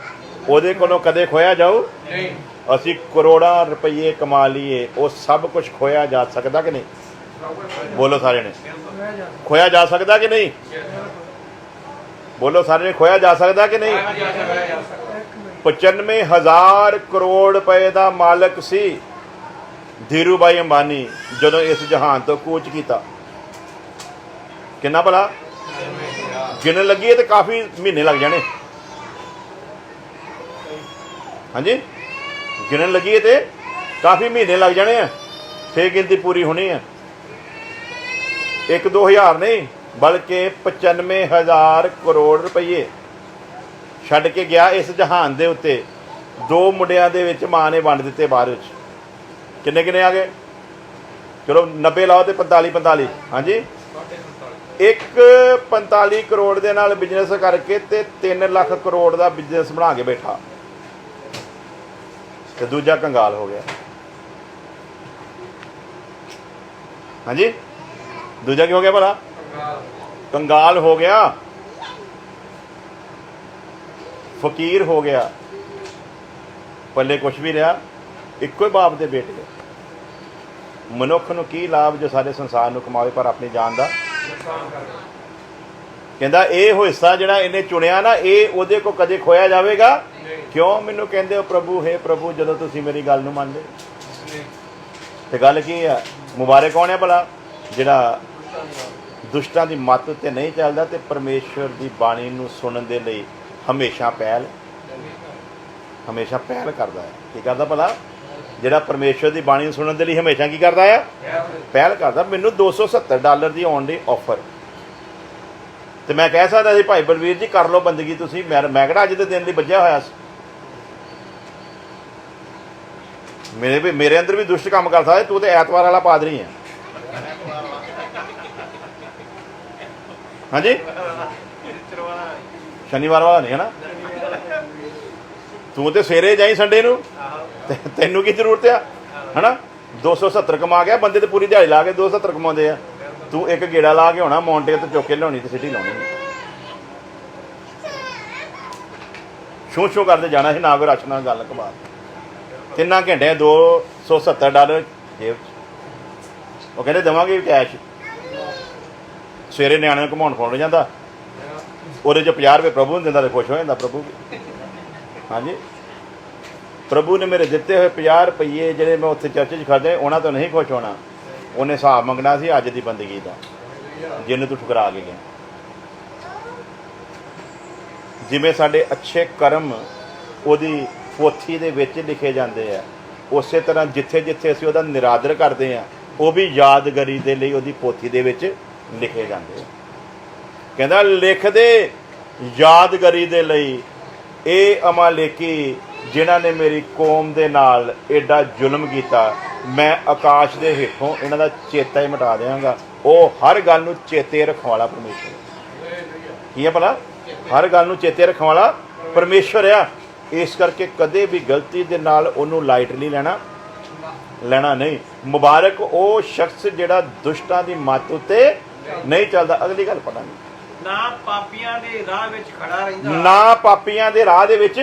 ਉਹਦੇ ਕੋਲੋਂ ਕਦੇ ਖੋਇਆ ਜਾਊ ਨਹੀਂ। ਅਸੀਂ ਕਰੋੜਾਂ ਰੁਪਏ ਕਮਾ ਲਈਏ, ਉਹ ਸਭ ਕੁਝ ਖੋਇਆ ਜਾ ਸਕਦਾ ਕਿ ਨਹੀਂ? ਬੋਲੋ ਸਾਰੇ ਨੇ, ਖੋਇਆ ਜਾ ਸਕਦਾ ਕਿ ਨਹੀਂ? ਬੋਲੋ ਸਾਰੇ ਨੇ, ਖੋਇਆ ਜਾ ਸਕਦਾ ਕਿ ਨਹੀਂ? 95,000 ਕਰੋੜ ਰੁਪਏ ਦਾ ਮਾਲਕ ਸੀ ਧੀਰੂ ਭਾਈ ਅੰਬਾਨੀ ਜਦੋਂ ਇਸ ਜਹਾਨ ਤੋਂ ਕੂਚ ਕੀਤਾ। ਕਿੰਨਾ ਭਲਾ? ਗਿਣਨ ਲੱਗੀਏ ਤੇ ਕਾਫੀ ਮਹੀਨੇ ਲੱਗ ਜਾਣੇ। ਹਾਂਜੀ, ਗਿਣਨ ਲੱਗੀਏ ਤੇ ਕਾਫੀ ਮਹੀਨੇ ਲੱਗ ਜਾਣੇ ਆ, ਫੇਰ ਗਿਣਤੀ ਪੂਰੀ ਹੋਣੀ ਆ। 1-2 ਹਜ਼ਾਰ ਨਹੀਂ, ਬਲਕਿ 95,000 ਕਰੋੜ ਰੁਪਏ ਛੱਡ ਕੇ ਗਿਆ ਇਸ ਜਹਾਨ ਦੇ ਉੱਤੇ। 2 ਮੁੰਡਿਆਂ ਦੇ ਵਿੱਚ ਮਾਂ ਨੇ ਵੰਡ ਦਿੱਤੇ ਬਾਅਦ ਵਿੱਚ। ਕਿੰਨੇ ਕਿੰਨੇ ਆ ਗਏ? ਚਲੋ 90 ਲਾਓ ਤੇ 45। ਹਾਂਜੀ, 45 ਕਰੋੜ ਦੇ ਨਾਲ ਬਿਜ਼ਨਸ ਕਰਕੇ ਤੇ 3 ਲੱਖ ਕਰੋੜ ਦਾ ਬਿਜ਼ਨਸ ਬਣਾ ਕੇ ਬੈਠਾ, ਤੇ ਦੂਜਾ ਕੰਗਾਲ ਹੋ ਗਿਆ। ਹਾਂਜੀ, ਦੂਜਾ ਕੀ ਹੋ ਗਿਆ ਭਲਾ? ਕੰਗਾਲ ਹੋ ਗਿਆ, ਫਕੀਰ ਹੋ ਗਿਆ, ਪੱਲੇ ਕੁਛ ਵੀ ਰਿਹਾ। ਇੱਕੋ ਹੀ ਬਾਪ ਦੇ ਬੇਟੇ। ਮਨੁੱਖ ਨੂੰ ਕੀ ਲਾਭ ਜੋ ਸਾਰੇ ਸੰਸਾਰ ਨੂੰ ਕਮਾਵੇ ਪਰ ਆਪਣੀ ਜਾਨ ਦਾ। ਕਹਿੰਦਾ ਇਹ ਹਿੱਸਾ ਜਿਹੜਾ ਇਹਨੇ ਚੁਣਿਆ ਨਾ, ਇਹ ਉਹਦੇ ਕੋਲ ਕਦੇ ਖੋਇਆ ਜਾਵੇਗਾ। ਕਿਉਂ ਮੈਨੂੰ ਕਹਿੰਦੇ ਹੋ ਪ੍ਰਭੂ? ਹੈ ਪ੍ਰਭੂ, ਜਦੋਂ ਤੁਸੀਂ ਮੇਰੀ ਗੱਲ ਨੂੰ ਮੰਨਦੇ। ਤੇ ਗੱਲ ਕੀ ਆ? ਮੁਬਾਰਕ ਕੌਣ ਹੈ ਭਲਾ? ਜਿਹੜਾ ਦੁਸ਼ਟਾਂ ਦੀ ਮੱਤ ਉੱਤੇ ਨਹੀਂ ਚੱਲਦਾ ਤੇ ਪਰਮੇਸ਼ਵਰ ਦੀ ਬਾਣੀ ਨੂੰ ਸੁਣਨ ਦੇ ਲਈ ਹਮੇਸ਼ਾ ਪਹਿਲ ਕਰਦਾ ਹੈ। ਕੀ ਕਰਦਾ ਭਲਾ? ਜਿਹੜਾ ਪਰਮੇਸ਼ਵਰ ਦੀ ਬਾਣੀ ਨੂੰ ਸੁਣਨ ਦੇ ਲਈ ਹਮੇਸ਼ਾ ਕੀ ਕਰਦਾ ਆ? ਪਹਿਲ ਕਰਦਾ। ਮੈਨੂੰ $270 ਦੀ ਆਉਣ ਦੀ ਆਫਰ, ਤੇ ਮੈਂ ਕਹਿ ਸਕਦਾ ਸੀ ਭਾਈ ਬਲਵੀਰ ਜੀ ਕਰ ਲਓ ਬੰਦਗੀ ਤੁਸੀਂ। ਮੈਂ ਕਿਹੜਾ ਅੱਜ ਦੇ ਦਿਨ ਲਈ ਬੱਝਿਆ ਹੋਇਆ ਸੀ। ਮੇਰੇ ਅੰਦਰ ਵੀ ਦੁਸ਼ਟ ਕੰਮ ਕਰ ਸਕਦਾ। ਤੂੰ ਤੇ ਐਤਵਾਰ ਵਾਲਾ ਪਾਦਰੀ ਹੈ। ਹਾਂਜੀ, ਸ਼ਨੀਵਾਰ ਵਾਲਾ ਨਹੀਂ ਹੈ ਨਾ। ਤੂੰ ਤੇ ਸਵੇਰੇ ਜਾਈ ਸੰਡੇ ਨੂੰ, ਤੈਨੂੰ ਕੀ ਜ਼ਰੂਰਤ ਆ? ਹਨਾ, 270 ਕਮਾ ਗਿਆ ਬੰਦੇ ਤੇ ਪੂਰੀ ਦਿਹਾੜੀ ਲਾ ਕੇ 270 ਕਮਾਉਂਦੇ ਆ। ਤੂੰ ਇੱਕ ਗੇੜਾ ਲਾ ਕੇ ਹੋਣਾ ਮੌਂਟੇ ਤੇ ਚੁੱਕ ਕੇ ਲਿਆਉਣੀ ਤੇ ਸਿੱਟੀ ਲਾਉਣੀ। ਛੂ ਕਰਦੇ ਜਾਣਾ ਸੀ, ਨਾ ਕੋਈ ਰਸ਼ ਨਾਲ ਗੱਲ ਕਬਾ। 3 ਘੰਟੇ $270 ਜੇਬ 'ਚ। ਉਹ ਕਹਿੰਦੇ ਦੇਵਾਂਗੇ ਕੈਸ਼। ਸਵੇਰੇ ਨਿਆਣਿਆਂ ਨੂੰ ਘੁਮਾਉਣ ਫਾਉਣ ਜਾਂਦਾ, ਉਹਦੇ 'ਚ 50 ਰੁਪਏ ਪ੍ਰਭੂ ਨੂੰ ਦਿੰਦਾ ਤੇ ਖੁਸ਼ ਹੋ ਜਾਂਦਾ ਪ੍ਰਭੂ ਵੀ। ਹਾਂਜੀ, ਪ੍ਰਭੂ ਨੇ ਮੇਰੇ ਦਿੱਤੇ ਹੋਏ 50 ਰੁਪਏ ਜਿਹੜੇ ਮੈਂ ਉੱਥੇ ਚਰਚ 'ਚ ਖਰਚੇ, ਉਹਨਾਂ ਤੋਂ ਨਹੀਂ ਖੁਸ਼ ਹੋਣਾ। ਉਹਨੇ ਹਿਸਾਬ ਮੰਗਣਾ ਸੀ ਅੱਜ ਦੀ ਬੰਦਗੀ ਦਾ, ਜਿਹਨੂੰ ਤੂੰ ਠੁਕਰਾ ਕੇ ਗਿਆ। ਜਿਵੇਂ ਸਾਡੇ ਅੱਛੇ ਕਰਮ ਉਹਦੀ ਪੋਥੀ ਦੇ ਵਿੱਚ ਲਿਖੇ ਜਾਂਦੇ ਆ, ਉਸੇ ਤਰ੍ਹਾਂ ਜਿੱਥੇ ਜਿੱਥੇ ਅਸੀਂ ਉਹਦਾ ਨਿਰਾਦਰ ਕਰਦੇ ਹਾਂ, ਉਹ ਵੀ ਯਾਦਗਾਰੀ ਦੇ ਲਈ ਉਹਦੀ ਪੋਥੀ ਦੇ ਵਿੱਚ ਲਿਖੇ ਜਾਂਦੇ ਆ। ਕਹਿੰਦਾ ਲਿਖ ਦੇ ਯਾਦਗਾਰੀ ਦੇ ਲਈ, ਇਹ ਅਮਾਲੇਕੀ ਜਿਨ੍ਹਾਂ ਨੇ ਮੇਰੀ ਕੌਮ ਦੇ ਨਾਲ ਐਡਾ ਜ਼ੁਲਮ ਕੀਤਾ, ਮੈਂ ਆਕਾਸ਼ ਦੇ ਹੇਠੋਂ ਇਹਨਾਂ ਦਾ ਚੇਤਾ ਹੀ ਮਿਟਾ ਦਿਆਂਗਾ। ਉਹ ਹਰ ਗੱਲ ਨੂੰ ਚੇਤੇ ਰੱਖਣ ਵਾਲਾ ਪਰਮੇਸ਼ਰ ਕੀ ਹੈ ਭਲਾ? ਹਰ ਗੱਲ ਨੂੰ ਚੇਤੇ ਰੱਖਣ ਵਾਲਾ ਪਰਮੇਸ਼ਰ ਆ। ਇਸ ਕਰਕੇ ਕਦੇ ਵੀ ਗਲਤੀ ਦੇ ਨਾਲ ਉਹਨੂੰ ਲਾਈਟਲੀ ਲੈਣਾ ਨਹੀਂ। ਮੁਬਾਰਕ ਉਹ ਸ਼ਖਸ ਜਿਹੜਾ ਦੁਸ਼ਟਾਂ ਦੀ ਮੱਤ ਉੱਤੇ ਨਹੀਂ ਚੱਲਦਾ। ਅਗਲੀ ਗੱਲ ਪੜਾਂਗੇ। ਨਾ ਪਾਪੀਆਂ ਦੇ ਰਾਹ ਵਿੱਚ ਖੜਾ ਰਹਿੰਦਾ, ਨਾ ਪਾਪੀਆਂ ਦੇ ਰਾਹ ਦੇ ਵਿੱਚ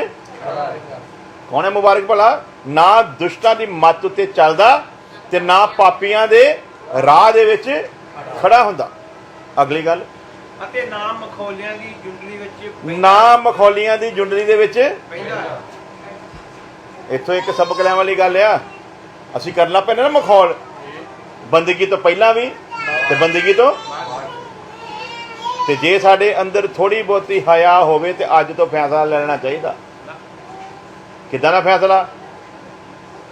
ਕੌਣ ਹੈ ਮੁਬਾਰਕ ਭਲਾ? ਨਾ ਦੁਸ਼ਟਾਂ ਦੀ ਮੱਤ ਉੱਤੇ ਚੱਲਦਾ ਤੇ ਨਾ ਪਾਪੀਆਂ ਦੇ ਰਾਹ ਦੇ ਵਿੱਚ ਖੜਾ ਹੁੰਦਾ। ਅਗਲੀ ਗੱਲ, ਅਤੇ ਨਾ ਮਖੌਲਿਆਂ ਦੀ ਜੁੰਡਲੀ ਵਿੱਚ ਨਾ ਮਖੌਲੀਆਂ ਦੀ ਜੁੰਡਲੀ ਦੇ ਵਿੱਚ ਪੈਂਦਾ। ਇੱਥੋਂ ਇੱਕ ਸਬਕ ਲੈਣ ਵਾਲੀ ਗੱਲ ਆ, ਅਸੀਂ ਕਰਨਾ ਪੈਣਾ ਨਾ ਮਖੌਲ, ਬੰਦਗੀ ਤੋਂ ਪਹਿਲਾਂ ਵੀ ਤੇ ਬੰਦਗੀ ਤੋਂ। ਤੇ ਜੇ ਸਾਡੇ ਅੰਦਰ ਥੋੜੀ ਬਹੁਤੀ ਹਯਾ ਹੋਵੇ ਤੇ ਅੱਜ ਤੋਂ ਫੈਸਲਾ ਲੈਣਾ ਚਾਹੀਦਾ। ਕਿੱਦਾਂ ਦਾ ਫੈਸਲਾ?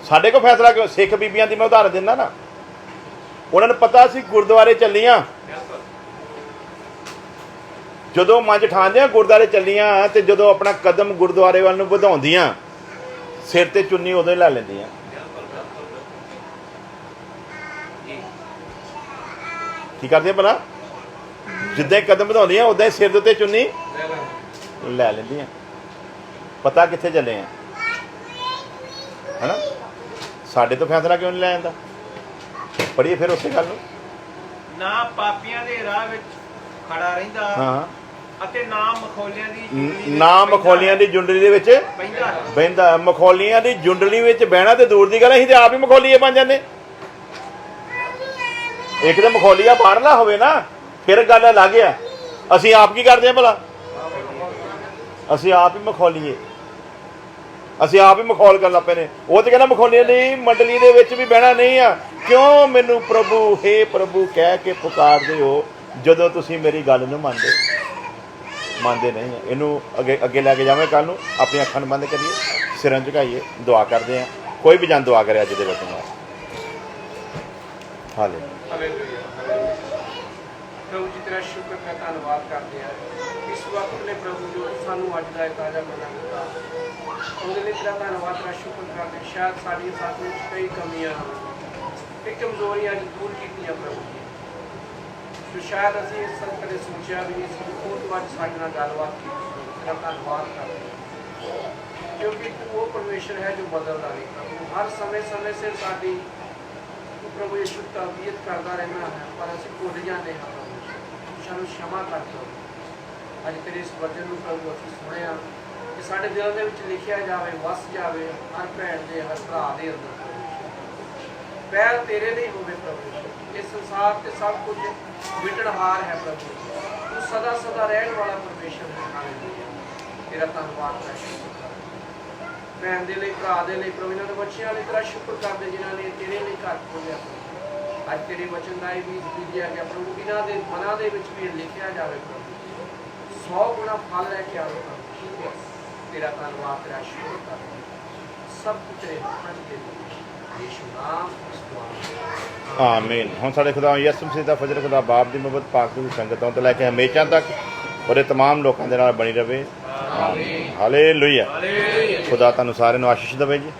ਸਾਡੇ ਕੋਲ ਫੈਸਲਾ ਕਿਉਂ? ਸਿੱਖ ਬੀਬੀਆਂ ਦੀ ਮੈਂ ਉਦਾਹਰਨ ਦਿੰਦਾ ਨਾ, ਉਹਨਾਂ ਨੂੰ ਪਤਾ ਸੀ ਗੁਰਦੁਆਰੇ ਚੱਲੀਆਂ, ਜਦੋਂ ਮੰਜ ਠਾਂਦੇ ਆ ਗੁਰਦੁਆਰੇ ਚੱਲੀਆਂ ਤੇ ਜਦੋਂ ਆਪਣਾ ਕਦਮ ਗੁਰਦੁਆਰੇ ਵੱਲ ਨੂੰ ਵਧਾਉਂਦੀਆਂ ਸਿਰ ਤੇ ਚੁੰਨੀ ਉਦੋਂ ਹੀ ਲੈ ਲੈਂਦੀਆਂ। ਕੀ ਕਰਦੀਆਂ ਭਲਾ? ਜਿੱਦਾਂ ਹੀ ਕਦਮ ਵਧਾਉਂਦੀਆਂ ਉਦਾਂ ਹੀ ਸਿਰ ਦੇ ਉੱਤੇ ਚੁੰਨੀ ਲੈ ਲੈਂਦੀਆਂ। ਪਤਾ ਕਿੱਥੇ ਚੱਲੇ ਆ, ਹੈਨਾ? ਸਾਡੇ ਤੋਂ ਫੈਸਲਾ ਕਿਉਂ ਨਹੀਂ ਲੈ ਜਾਂਦਾ? ਪੜ੍ਹੀਏ ਫਿਰ ਉਸੇ ਗੱਲ ਨੂੰ। ਨਾ ਪਾਪੀਆਂ ਦੇ ਰਾਹ ਵਿੱਚ ਖੜਾ ਰਹਿੰਦਾ, ਹਾਂ, ਅਤੇ ਨਾ ਮਖੌਲਿਆਂ ਦੀ ਜੁੰਡਲੀ ਨਾ ਮਖੌਲੀਆਂ ਦੀ ਜੁੰਡਲੀ ਦੇ ਵਿੱਚ ਪੈਂਦਾ। ਬਹਿੰਦਾ। ਮਖੌਲੀਆਂ ਦੀ ਜੁੰਡਲੀ ਵਿੱਚ ਬਹਿਣਾ ਤੇ ਦੂਰ ਦੀ ਗੱਲ, ਅਸੀਂ ਤੇ ਆਪ ਹੀ ਮਖੌਲੀਏ ਬਣ ਜਾਂਦੇ। ਇੱਕ ਤਾਂ ਮਖੌਲੀਆ ਬਾਹਰਲਾ ਹੋਵੇ ਨਾ ਫਿਰ ਗੱਲ ਅਲੱਗ ਆ। ਅਸੀਂ ਆਪ ਕੀ ਕਰਦੇ ਹਾਂ ਭਲਾ? ਅਸੀਂ ਆਪ ਹੀ ਮਖੌਲੀਏ, ਅਸੀਂ ਆਪ ਹੀ ਮਖੌਲ ਕਰਨ ਲੱਗ ਪਏ ਨੇ। ਉਹ ਤੇ ਕਹਿੰਦਾ ਮਖੌਲੀਆਂ ਦੀ ਮੰਡਲੀ ਦੇ ਵਿੱਚ ਵੀ ਬਹਿਣਾ ਨਹੀਂ ਆ। ਕਿਉਂ ਮੈਨੂੰ ਪ੍ਰਭੂ ਹੇ ਪ੍ਰਭੂ ਕਹਿ ਕੇ ਪੁਕਾਰਦੇ ਹੋ ਜਦੋਂ ਤੁਸੀਂ ਮੇਰੀ ਗੱਲ ਨੂੰ ਮੰਨਦੇ ਨਹੀਂ। ਇਹਨੂੰ ਅੱਗੇ ਲੈ ਕੇ ਜਾਵਾਂਗੇ ਕੱਲ ਨੂੰ। ਆਪਣੀਆਂ ਅੱਖਾਂ ਨੂੰ ਬੰਦ ਕਰੀਏ, ਸਿਰਾਂ ਝੁਕਾਈਏ, ਦੁਆ ਕਰਦੇ ਹਾਂ। ਕੋਈ ਵੀ ਜਨ ਦੁਆ ਕਰੇ ਅੱਜ ਦੇ ਵਕਤ ਨਾਲ। ਹਾਲੇ ਪ੍ਰਭੂ ਜੀ ਤੇਰਾ ਸ਼ੁਕਰ ਹੈ, ਧੰਨਵਾਦ ਕਰਦੇ ਹਾਂ ਇਸ ਵਕਤ ਨੇ ਪ੍ਰਭੂ ਜੋ ਸਾਨੂੰ ਅੱਜ ਦਾ ਤਾਜ਼ਾ ਮਨਾ ਦਿੱਤਾ, ਉਹਦੇ ਲਈ ਤੇਰਾ ਧੰਨਵਾਦ, ਤੇਰਾ ਸ਼ੁਕਰ ਕਰਦੇ। ਸ਼ਾਇਦ ਸਾਡੀਆਂ ਸਾਥ ਵਿੱਚ ਕਈ ਕਮੀਆਂ ਤੇ ਕਮਜ਼ੋਰੀਆਂ ਅੱਜ ਦੂਰ ਕੀਤੀਆਂ ਪ੍ਰਭੂ ਜੀ। ਜੋ ਸ਼ਾਇਦ ਅਸੀਂ ਇਸ ਸਭ ਕਦੇ ਸੋਚਿਆ ਵੀ ਨਹੀਂ ਸੀ, ਉਹ ਤੋਂ ਅੱਜ ਸਾਡੇ ਨਾਲ ਗੱਲਬਾਤ ਕੀਤੀ। ਤੇਰਾ ਧੰਨਵਾਦ ਕਰਦੇ ਕਿਉਂਕਿ ਤੂੰ ਉਹ ਪਰਮੇਸ਼ਰ ਹੈ ਜੋ ਬਦਲਦਾ ਨਹੀਂ ਪ੍ਰਭੂ। ਹਰ ਸਮੇਂ ਸਿਰ ਸਾਡੀ ਪ੍ਰਭੂ ਯਿਸੂ ਤਰਬੀਅਤ ਕਰਦਾ ਰਹਿਣਾ ਹੈ, ਪਰ ਅਸੀਂ ਭੁੱਲ ਜਾਂਦੇ ਹਾਂ। ਸਾਨੂੰ क्षमा ਕਰ ਦਿਓ। ਅੱਜ ਤੇਰੇ ਇਸ ਵਚਨ ਨੂੰ ਪ੍ਰਭੂ ਅਸੀਂ ਸੁਣਿਆ ਕਿ ਸਾਡੇ ਦਿਲ ਦੇ ਵਿੱਚ ਲਿਖਿਆ ਜਾਵੇ, ਵਸ ਜਾਵੇ ਹਰ ਭੈਣ ਦੇ, ਹਰ ਭਰਾ ਦੇ ਅੰਦਰ। ਪਹਿਲ ਤੇਰੇ ਲਈ ਹੋਵੇ ਪ੍ਰਭੂ। ਇਸ ਸੰਸਾਰ ਤੇ ਸਭ ਕੁਝ ਮਿਟਣਹਾਰ ਹੈ ਪ੍ਰਭੂ। ਤੂੰ ਸਦਾ ਸਦਾ ਰਹਿਣ ਵਾਲਾ ਪਰਮੇਸ਼ਰ ਹੈ। ਹਾਲੇਲੂਇਆ, ਤੇਰਾ ਧੰਨਵਾਦ ਹੈ। ਭੈਣ ਦੇ ਲਈ, ਭਰਾ ਦੇ ਲਈ ਪ੍ਰਭੂ, ਇਹਨਾਂ ਦੇ ਬੱਚਿਆਂ ਲਈ ਤੇਰਾ ਸ਼ੁਕਰ ਕਰਦੇ ਜਿਨ੍ਹਾਂ ਨੇ ਤੇਰੇ ਲਈ ਘਰ ਖੋਲ੍ਹਿਆ। ਅੱਜ ਤੇਰੇ ਵਚਨ ਦਾ ਇਹ ਬੀਜ ਬੀਜਿਆ ਗਿਆ ਪ੍ਰਭੂ, ਇਹਨਾਂ ਦੇ ਮਨਾਂ ਦੇ ਵਿੱਚ ਵੀ ਲਿਖਿਆ ਜਾਵੇ ਪ੍ਰਭੂ। 100 ਗੁਣਾ ਫਲ ਲੈ ਕੇ ਆਵੇ ਪ੍ਰਭੂ। ਤੇਰਾ ਧੰਨਵਾਦ, ਤੇਰਾ ਸ਼ੁਕਰ ਕਰਦੇ ਸਭ ਕੁਝ ਤੇਰੇ ਹੱਥਾਂ 'ਚ ਦੇ ਦਿਓ। ਯਿਸੂ ਨਾਮ ਵਿੱਚ ਆਮੀਨ। ਹੁਣ ਸਾਡੇ ਖੁਦਾ ਯਿਸੂ ਮਸੀਹ ਦਾ ਫਜ਼ਲ, ਖੁਦਾ ਬਾਪ ਦੀ ਮੁਹੱਬਤ, ਪਾਕ ਦੀ ਸੰਗਤਾਂ ਤੋਂ ਲੈ ਕੇ ਹਮੇਸ਼ਾ ਤੱਕ ਔਰ ਤਮਾਮ ਲੋਕਾਂ ਦੇ ਨਾਲ ਬਣੀ ਰਵੇ। ਆਮੀਨ। ਹਾਲੇਲੂਇਆ। ਖੁਦਾ ਤੁਹਾਨੂੰ ਸਾਰਿਆਂ ਨੂੰ ਆਸ਼ੀਸ਼ ਦੇਵੇ ਜੀ।